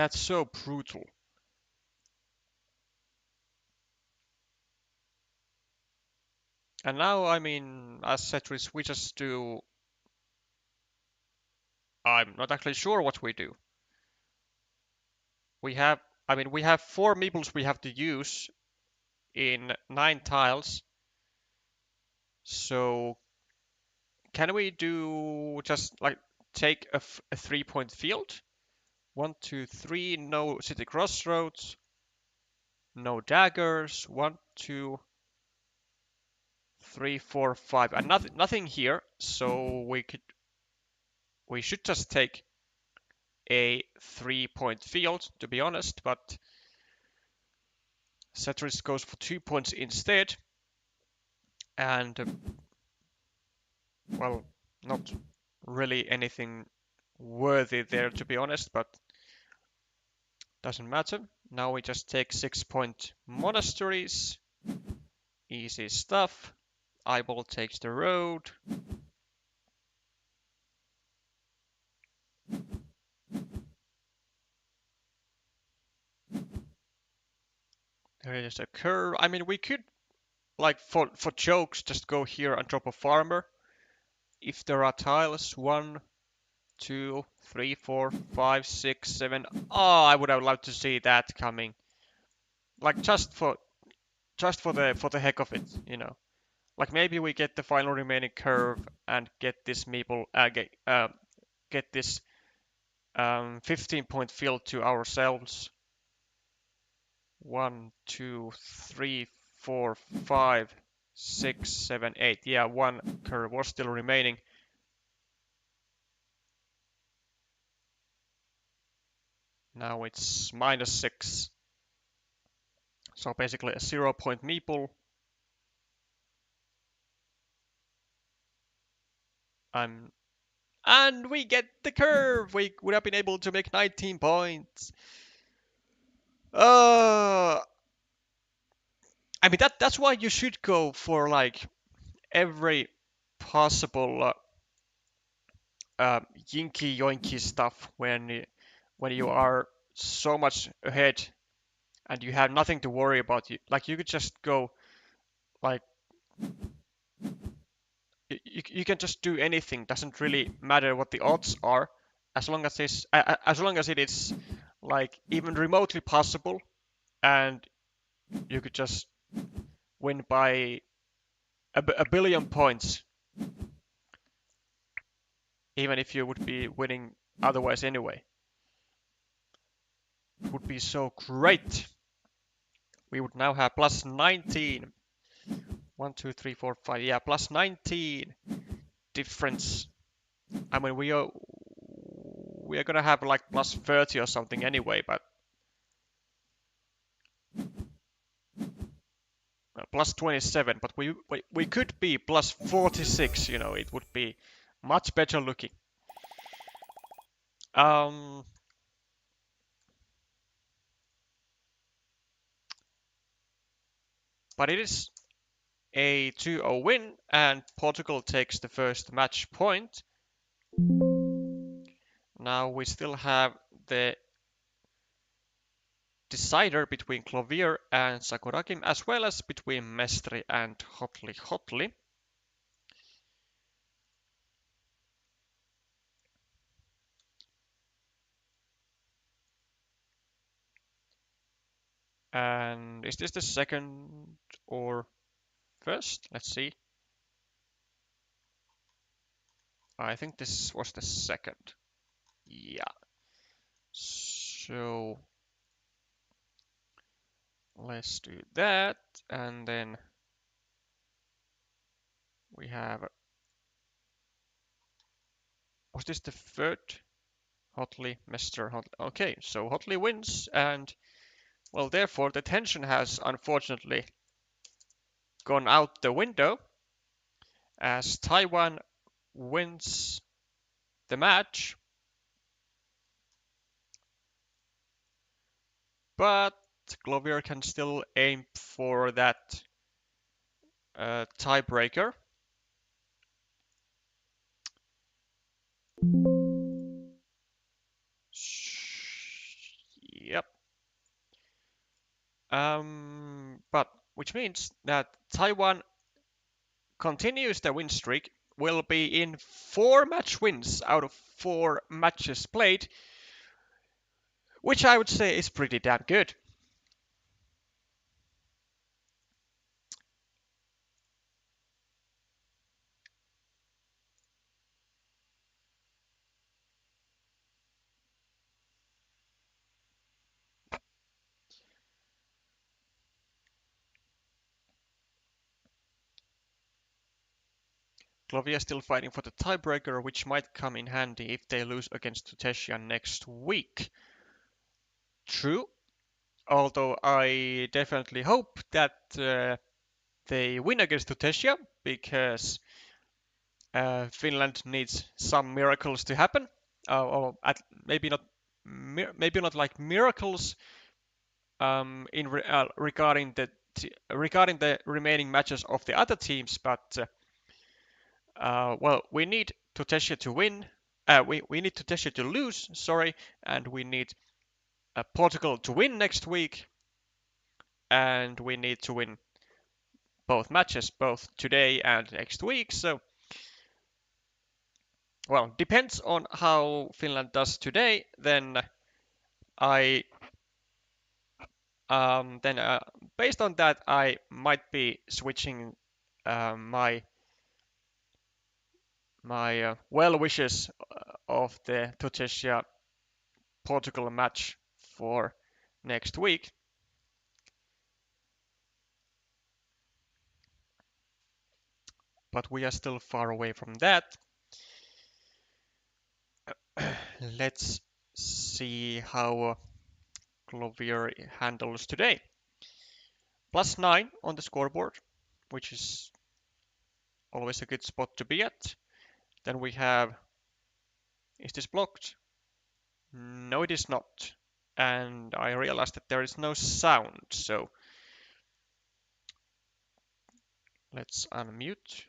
so brutal. And now, I mean, as Cetris, we just do. I'm not actually sure what we do. We have, I mean, we have 4 meeples we have to use in 9 tiles. So can we do just like take a 3-point field? 1, 2, 3, no city crossroads, no daggers. 1, 2, 3, 4, 5, and nothing here. So we should just take a 3-point field, to be honest, but Cetris goes for 2 points instead, and well, not really anything worthy there, to be honest, but doesn't matter. Now we just take 6-point monasteries, easy stuff. Eyeball takes the road. There is a curve. I mean, we could, like, for jokes, just go here and drop a farmer. If there are tiles, 1, 2, 3, 4, 5, 6, 7. Oh, I would have loved to see that coming. Like, just for the heck of it, you know. Like, maybe we get the final remaining curve and get this meeple, get this 15-point field to ourselves. 1, 2, 3, 4, 5, 6, 7, 8. Yeah, 1 curve was still remaining. Now it's -6. So basically a 0-point meeple. And we get the curve! We would have been able to make 19 points. I mean, that's why you should go for like every possible yinky yoinky stuff when you are so much ahead and you have nothing to worry about. Like you could just go like you can just do anything. Doesn't really matter what the odds are, as long as it is like even remotely possible, and you could just win by a billion points, even if you would be winning otherwise anyway. It would be so great. We would now have plus 19. 1, 2, 3, 4, 5. Yeah, plus 19 difference. I mean, we are gonna have like plus 30 or something anyway, but plus 27, but we could be plus 46. You know, it would be much better looking. But it is a 2-0 win, and Portugal takes the first match point. Now we still have the decider between Clovier and Sakurakim, as well as between Mestri and Hotli Hotli. And is this the second or first? Let's see. I think this was the second. Yeah. So let's do that. And then we have. Was this the third? Hotly, Mr. Hotly. Okay, so Hotly wins, and well, therefore the tension has unfortunately gone out the window as Taiwan wins the match, but Glovier can still aim for that tiebreaker. Yep. But which means that Taiwan continues the win streak, will be in 4 match wins out of 4 matches played, which I would say is pretty damn good. Clovia still fighting for the tiebreaker, which might come in handy if they lose against Tutesia next week. True, although I definitely hope that they win against Tutesia, because Finland needs some miracles to happen, or maybe not like miracles regarding the remaining matches of the other teams, but well, we need Tutesia to win. We need Tutesia to lose, sorry, and we need Portugal to win next week, and we need to win both matches, both today and next week. So, well, depends on how Finland does today. Then I, based on that, I might be switching my well wishes of the Tutesia Portugal match for next week. But we are still far away from that. Let's see how Clovier handles today. +9 on the scoreboard, which is always a good spot to be at. Then we have, is this blocked? No, it is not. And I realized that there is no sound, so let's unmute.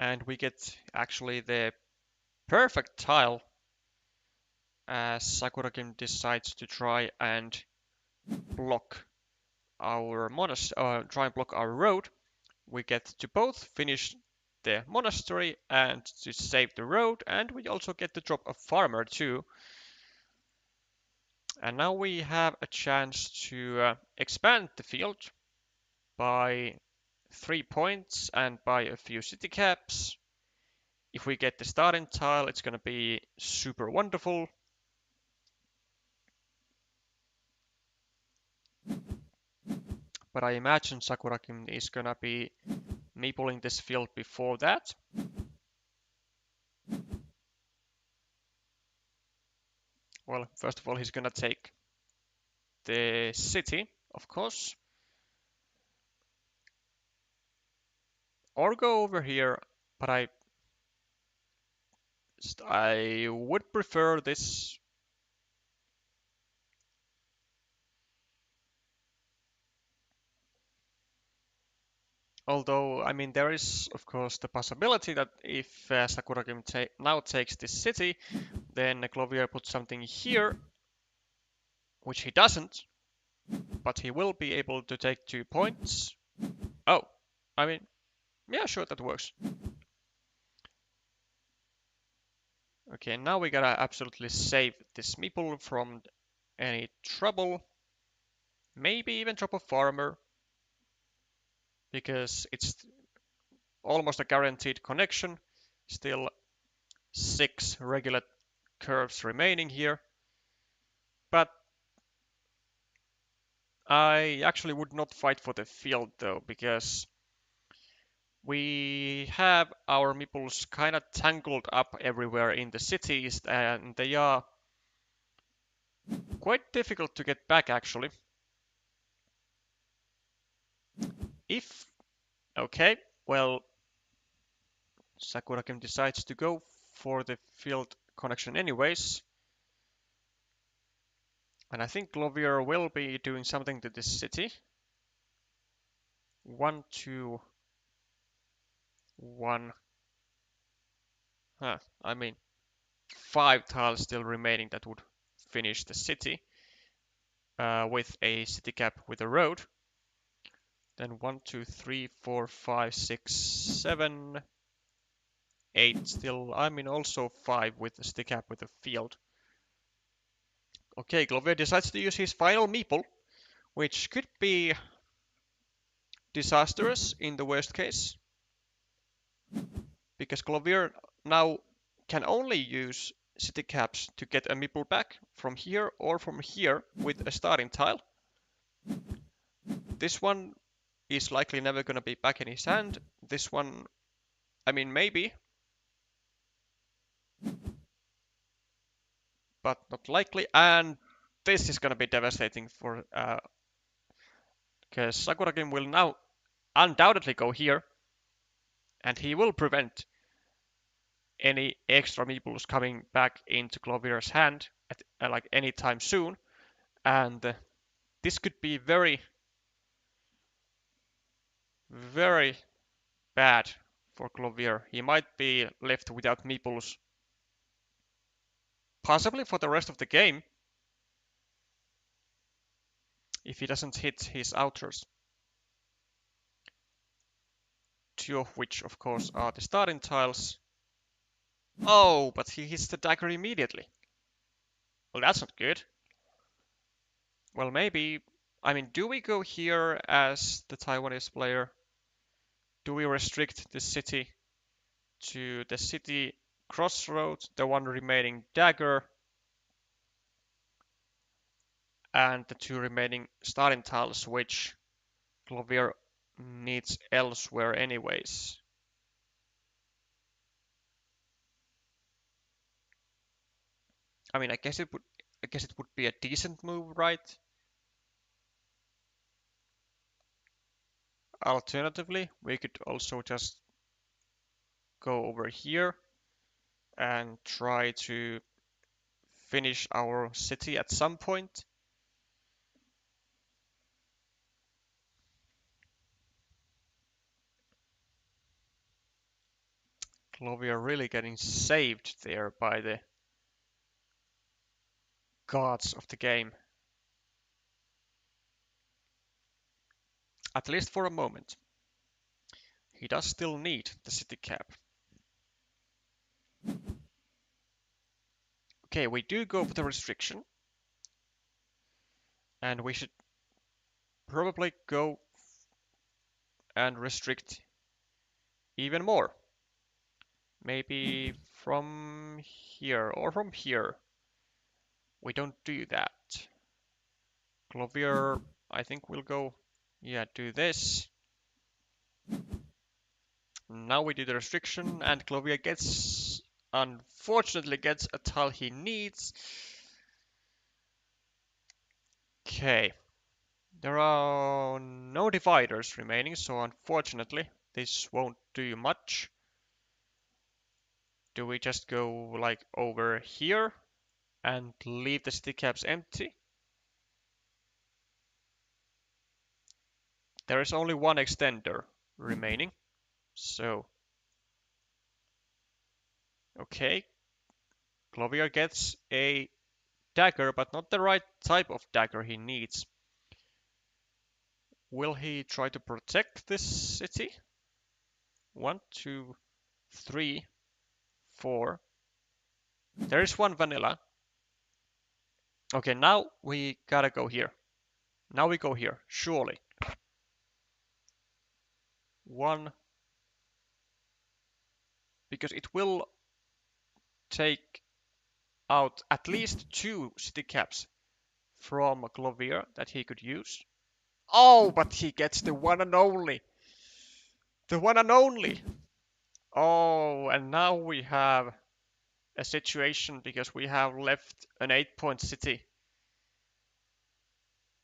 And we get actually the perfect tile as Sakurakin decides to try and block our try and block our road. We get to both finish the monastery and to save the road, and we also get to drop a farmer too. And now we have a chance to expand the field by 3 points and by a few city caps. If we get the starting tile, it's going to be super wonderful. But I imagine Sakurakin is going to be meepling this field before that. Well, first of all, he's gonna take the city, of course. Or go over here, but I would prefer this. Although, I mean, there is, of course, the possibility that if Sakuragin now takes this city, then Clovier puts something here, which he doesn't, but he will be able to take 2 points. Oh, I mean, yeah, sure, that works. Okay, now we gotta absolutely save this meeple from any trouble. Maybe even drop a farmer, because it's almost a guaranteed connection. Still 6 regular curves remaining here. But I actually would not fight for the field though, because we have our meeples kind of tangled up everywhere in the cities, and they are quite difficult to get back actually. If, okay, well, Sakurakim decides to go for the field connection anyways. And I think Glovier will be doing something to this city. 1, 2, 1. Huh, I mean, 5 tiles still remaining that would finish the city with a city cap with a road. Then 1, 2, 3, 4, 5, 6, 7, 8 still. I mean, also 5 with the city cap with a field. Okay, Glovier decides to use his final meeple, which could be disastrous in the worst case, because Glovier now can only use city caps to get a meeple back from here or from here with a starting tile. This one is likely never going to be back in his hand. This one, I mean, maybe, but not likely. And this is going to be devastating for because Sakuragin will now undoubtedly go here, and he will prevent any extra meeples coming back into Clovier's hand at like any time soon. And this could be very, very bad for Clovier. He might be left without meeples, possibly for the rest of the game, if he doesn't hit his outers. 2 of which, of course, are the starting tiles. Oh, but he hits the dagger immediately. Well, that's not good. Well, maybe... I mean, do we go here as the Taiwanese player? Do we restrict the city to the city crossroads, the one remaining dagger, and the 2 remaining starting tiles, which Clovier needs elsewhere anyways? I mean, I guess it would be a decent move, right? Alternatively, we could also just go over here and try to finish our city at some point. Clovier really getting saved there by the gods of the game. At least for a moment. He does still need the city cap. Okay, we do go for the restriction. And we should probably go and restrict even more. Maybe from here or from here. We don't do that. Clovier, I think we'll go, yeah, do this. Now we do the restriction, and Clovier unfortunately gets a tile he needs. Okay. There are no dividers remaining, so unfortunately this won't do much. Do we just go like over here and leave the city caps empty? There is only one extender remaining, so okay. Clovier gets a dagger, but not the right type of dagger he needs. Will he try to protect this city? 1, 2, 3, 4. There is one vanilla. Okay, now we gotta go here. Now we go here, surely. 1, because it will take out at least 2 city caps from Clovier that he could use. Oh, but he gets the one and only. The one and only. Oh, and now we have a situation because we have left an 8-point city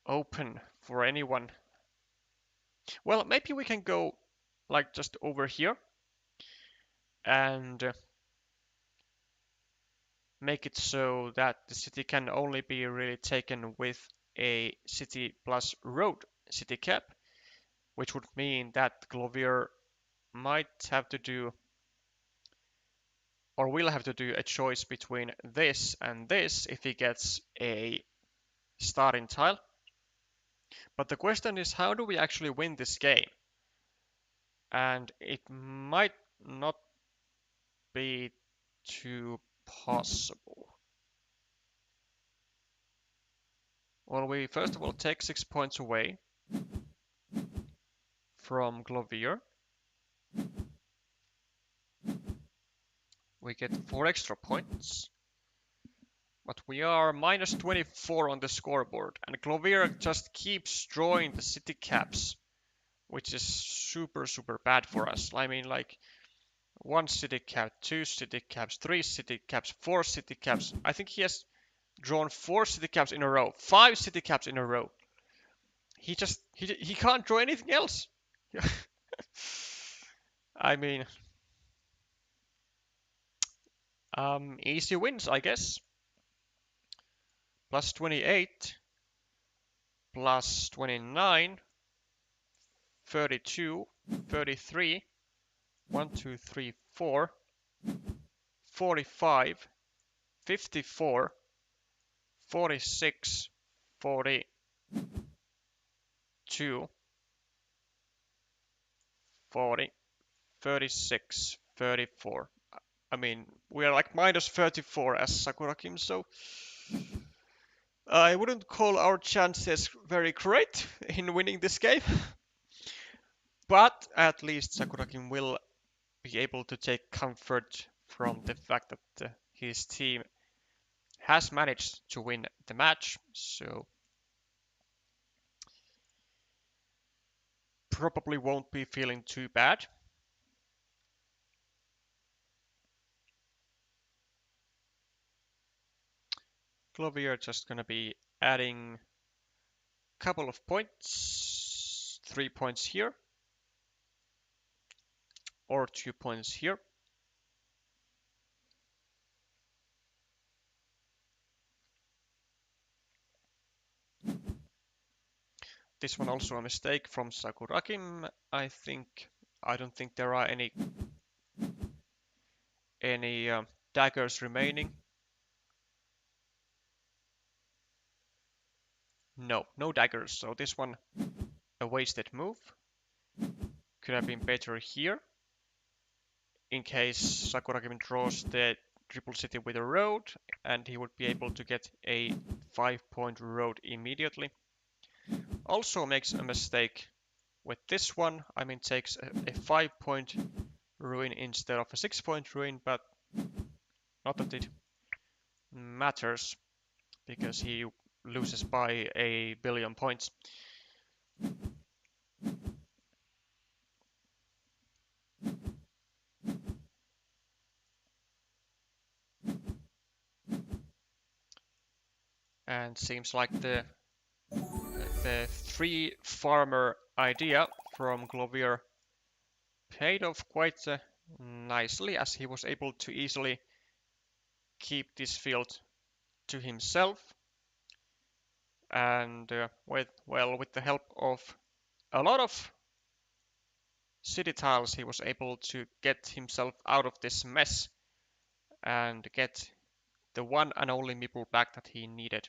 open for anyone. Well, maybe we can go like just over here and make it so that the city can only be really taken with a city plus road city cap, which would mean that Clovier might have to do or will have to do a choice between this and this if he gets a starting tile. But the question is, how do we actually win this game? And it might not be too possible. Well, we first of all take 6 points away from Clovier. We get 4 extra points. But we are minus 24 on the scoreboard, and Clovier just keeps drawing the city caps, which is super, super bad for us. I mean, like, 1 city cap, 2 city caps, 3 city caps, 4 city caps. I think he has drawn 4 city caps in a row, 5 city caps in a row. He can't draw anything else. I mean, easy wins, I guess. Plus 28, plus 29, 32, 33, 1, 2, 3, 4, 45, 54, 46, 42, 40, 36, 34. I mean, we are like minus 34 as Sakura-Kim, so I wouldn't call our chances very great in winning this game. But at least Sakura-Kim will be able to take comfort from the fact that his team has managed to win the match, so probably won't be feeling too bad. Clovier just gonna be adding a couple of points, 3 points here, or 2 points here. This one also a mistake from Sakura-Kim, I think. I don't think there are any daggers remaining. No, no daggers, so this one a wasted move. Could have been better here, in case Sakura-Kim draws the triple city with a road, and he would be able to get a 5-point road immediately. Also makes a mistake with this one. I mean, takes a 5-point ruin instead of a 6-point ruin, but not that it matters, because he loses by a billion points. And seems like the The three farmer idea from Glovier paid off quite nicely, as he was able to easily keep this field to himself, and with the help of a lot of city tiles, he was able to get himself out of this mess and get the one and only meeple back that he needed.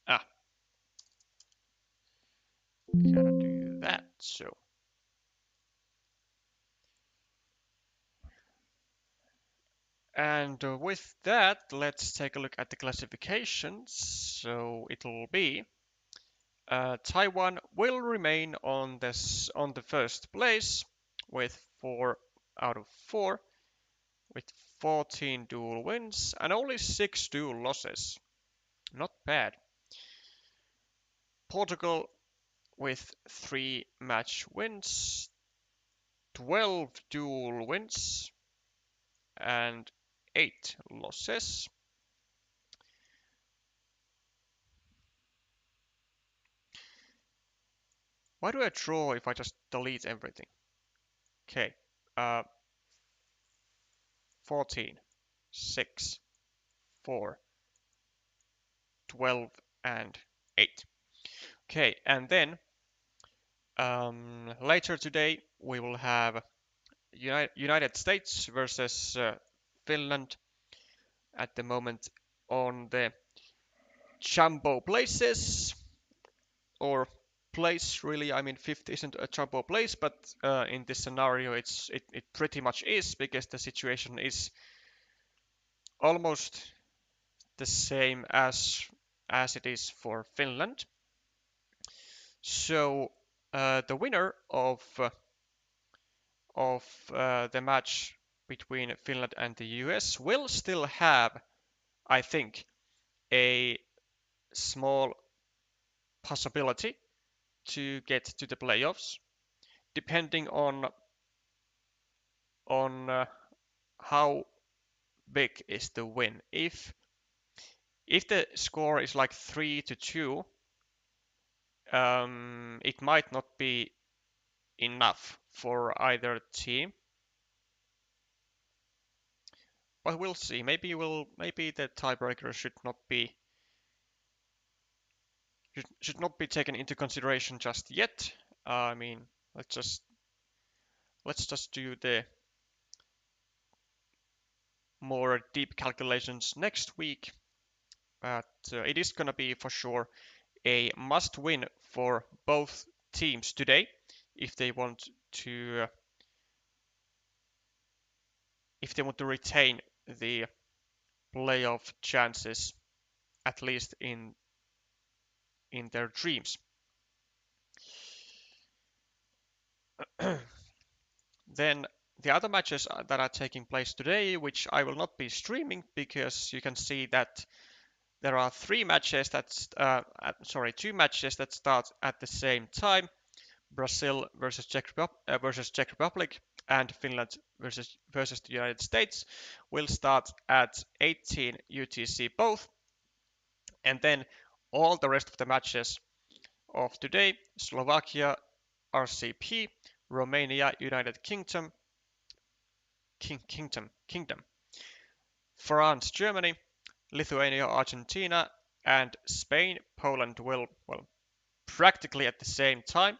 Ah, gotta do that, so. And with that, let's take a look at the classifications. So it'll be Taiwan will remain on the first place with 4 out of 4 with 14 duel wins and only 6 duel losses. Not bad. Portugal with 3 match wins, 12 duel wins and 8 losses. Why do I draw if I just delete everything? Okay, 14, 6, 4, 12, and 8. Okay, and then later today we will have United States versus Finland at the moment on the jumbo places, or place really. I mean, fifth isn't a jumbo place, but in this scenario it pretty much is, because the situation is almost the same as it is for Finland. So the winner of the match between Finland and the US will still have, I think, a small possibility to get to the playoffs, depending on how big is the win. If the score is like 3-2, it might not be enough for either team, but we'll see. Maybe the tiebreaker should not be taken into consideration just yet. I mean, let's just do the more deep calculations next week. But it is gonna be for sure a must-win for both teams today if they want to retain the playoff chances, at least in their dreams. Then the other matches that are taking place today, which I will not be streaming, because you can see that there are two matches that start at the same time. Brazil versus Czech Republic and Finland versus the United States will start at 18 UTC both. And then all the rest of the matches of today: Slovakia, RCP, Romania, United Kingdom, France, Germany, Lithuania, Argentina, and Spain, Poland will, practically at the same time.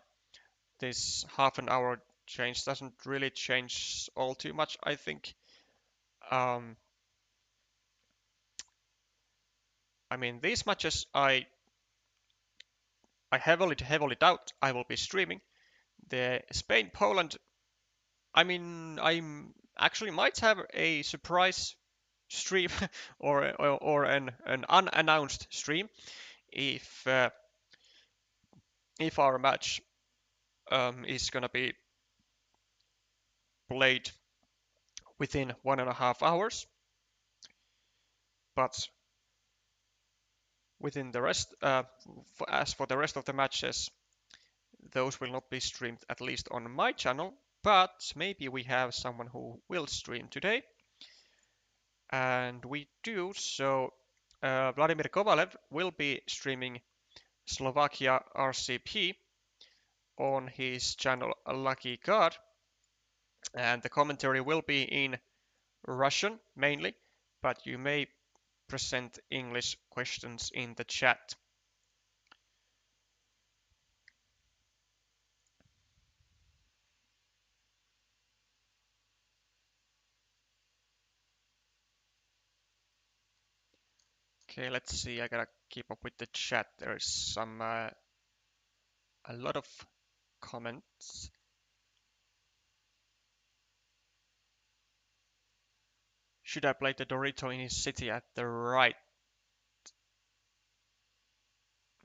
This half an hour change doesn't really change all too much, I think. I mean, these matches I heavily doubt I will be streaming. The Spain Poland, I mean, I'm actually might have a surprise stream or an unannounced stream if our match is gonna be played within 1.5 hours. But Within the rest, as for the rest of the matches, those will not be streamed at least on my channel, but maybe we have someone who will stream today. And we do, so Vladimir Kovalev will be streaming Slovakia RCP on his channel Lucky God, and the commentary will be in Russian mainly, but you may present English questions in the chat. Okay, let's see. I gotta keep up with the chat. There's some a lot of comments. Should I play the Dorito in his city at the right?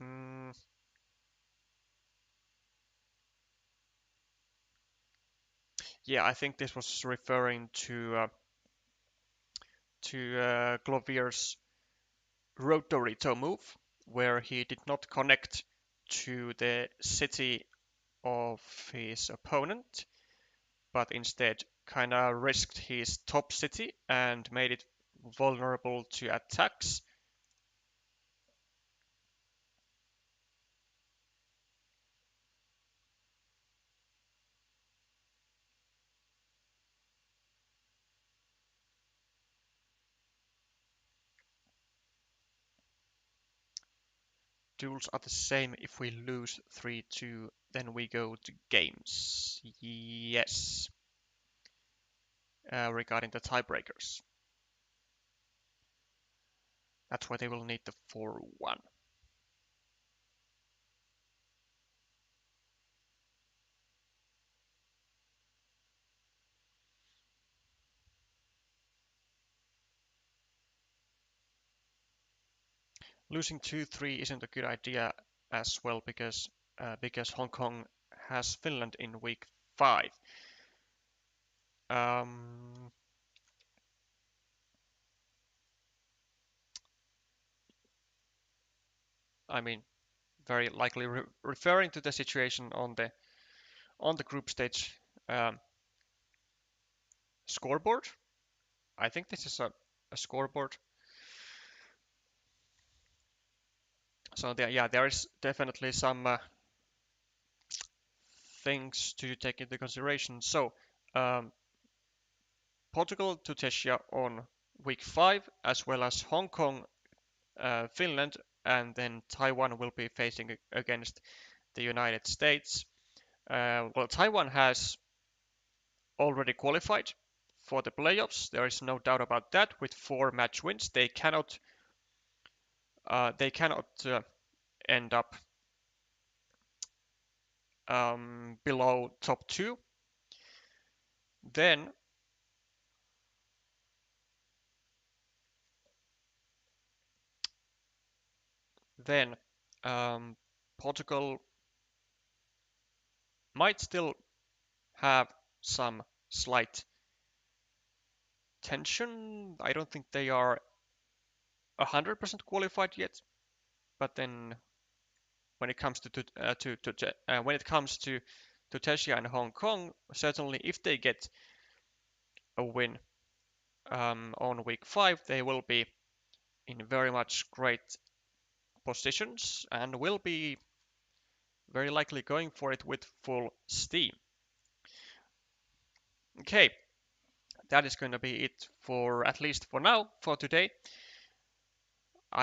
Mm, yeah, I think this was referring to Clovier's Road Dorito move, where he did not connect to the city of his opponent, but instead kind of risked his top city and made it vulnerable to attacks. Duels are the same. If we lose 3-2, then we go to games. Yes. Regarding the tiebreakers. That's why they will need the 4-1. Losing 2-3 isn't a good idea as well because Hong Kong has Finland in week 5. Um, I mean, very likely referring to the situation on the group stage scoreboard. I think this is a scoreboard. So there is definitely some things to take into consideration. So um, Portugal to Czechia on week 5, as well as Hong Kong, Finland, and then Taiwan will be facing against the United States. Well, Taiwan has already qualified for the playoffs. There is no doubt about that. With 4 match wins, they cannot end up below top 2. Then then Portugal might still have some slight tension. I don't think they are 100% qualified yet, but then when it comes when it comes to Czechia and Hong Kong, certainly if they get a win on week 5, they will be in very much great positions and will be very likely going for it with full steam. Okay, that is going to be it for at least for now for today.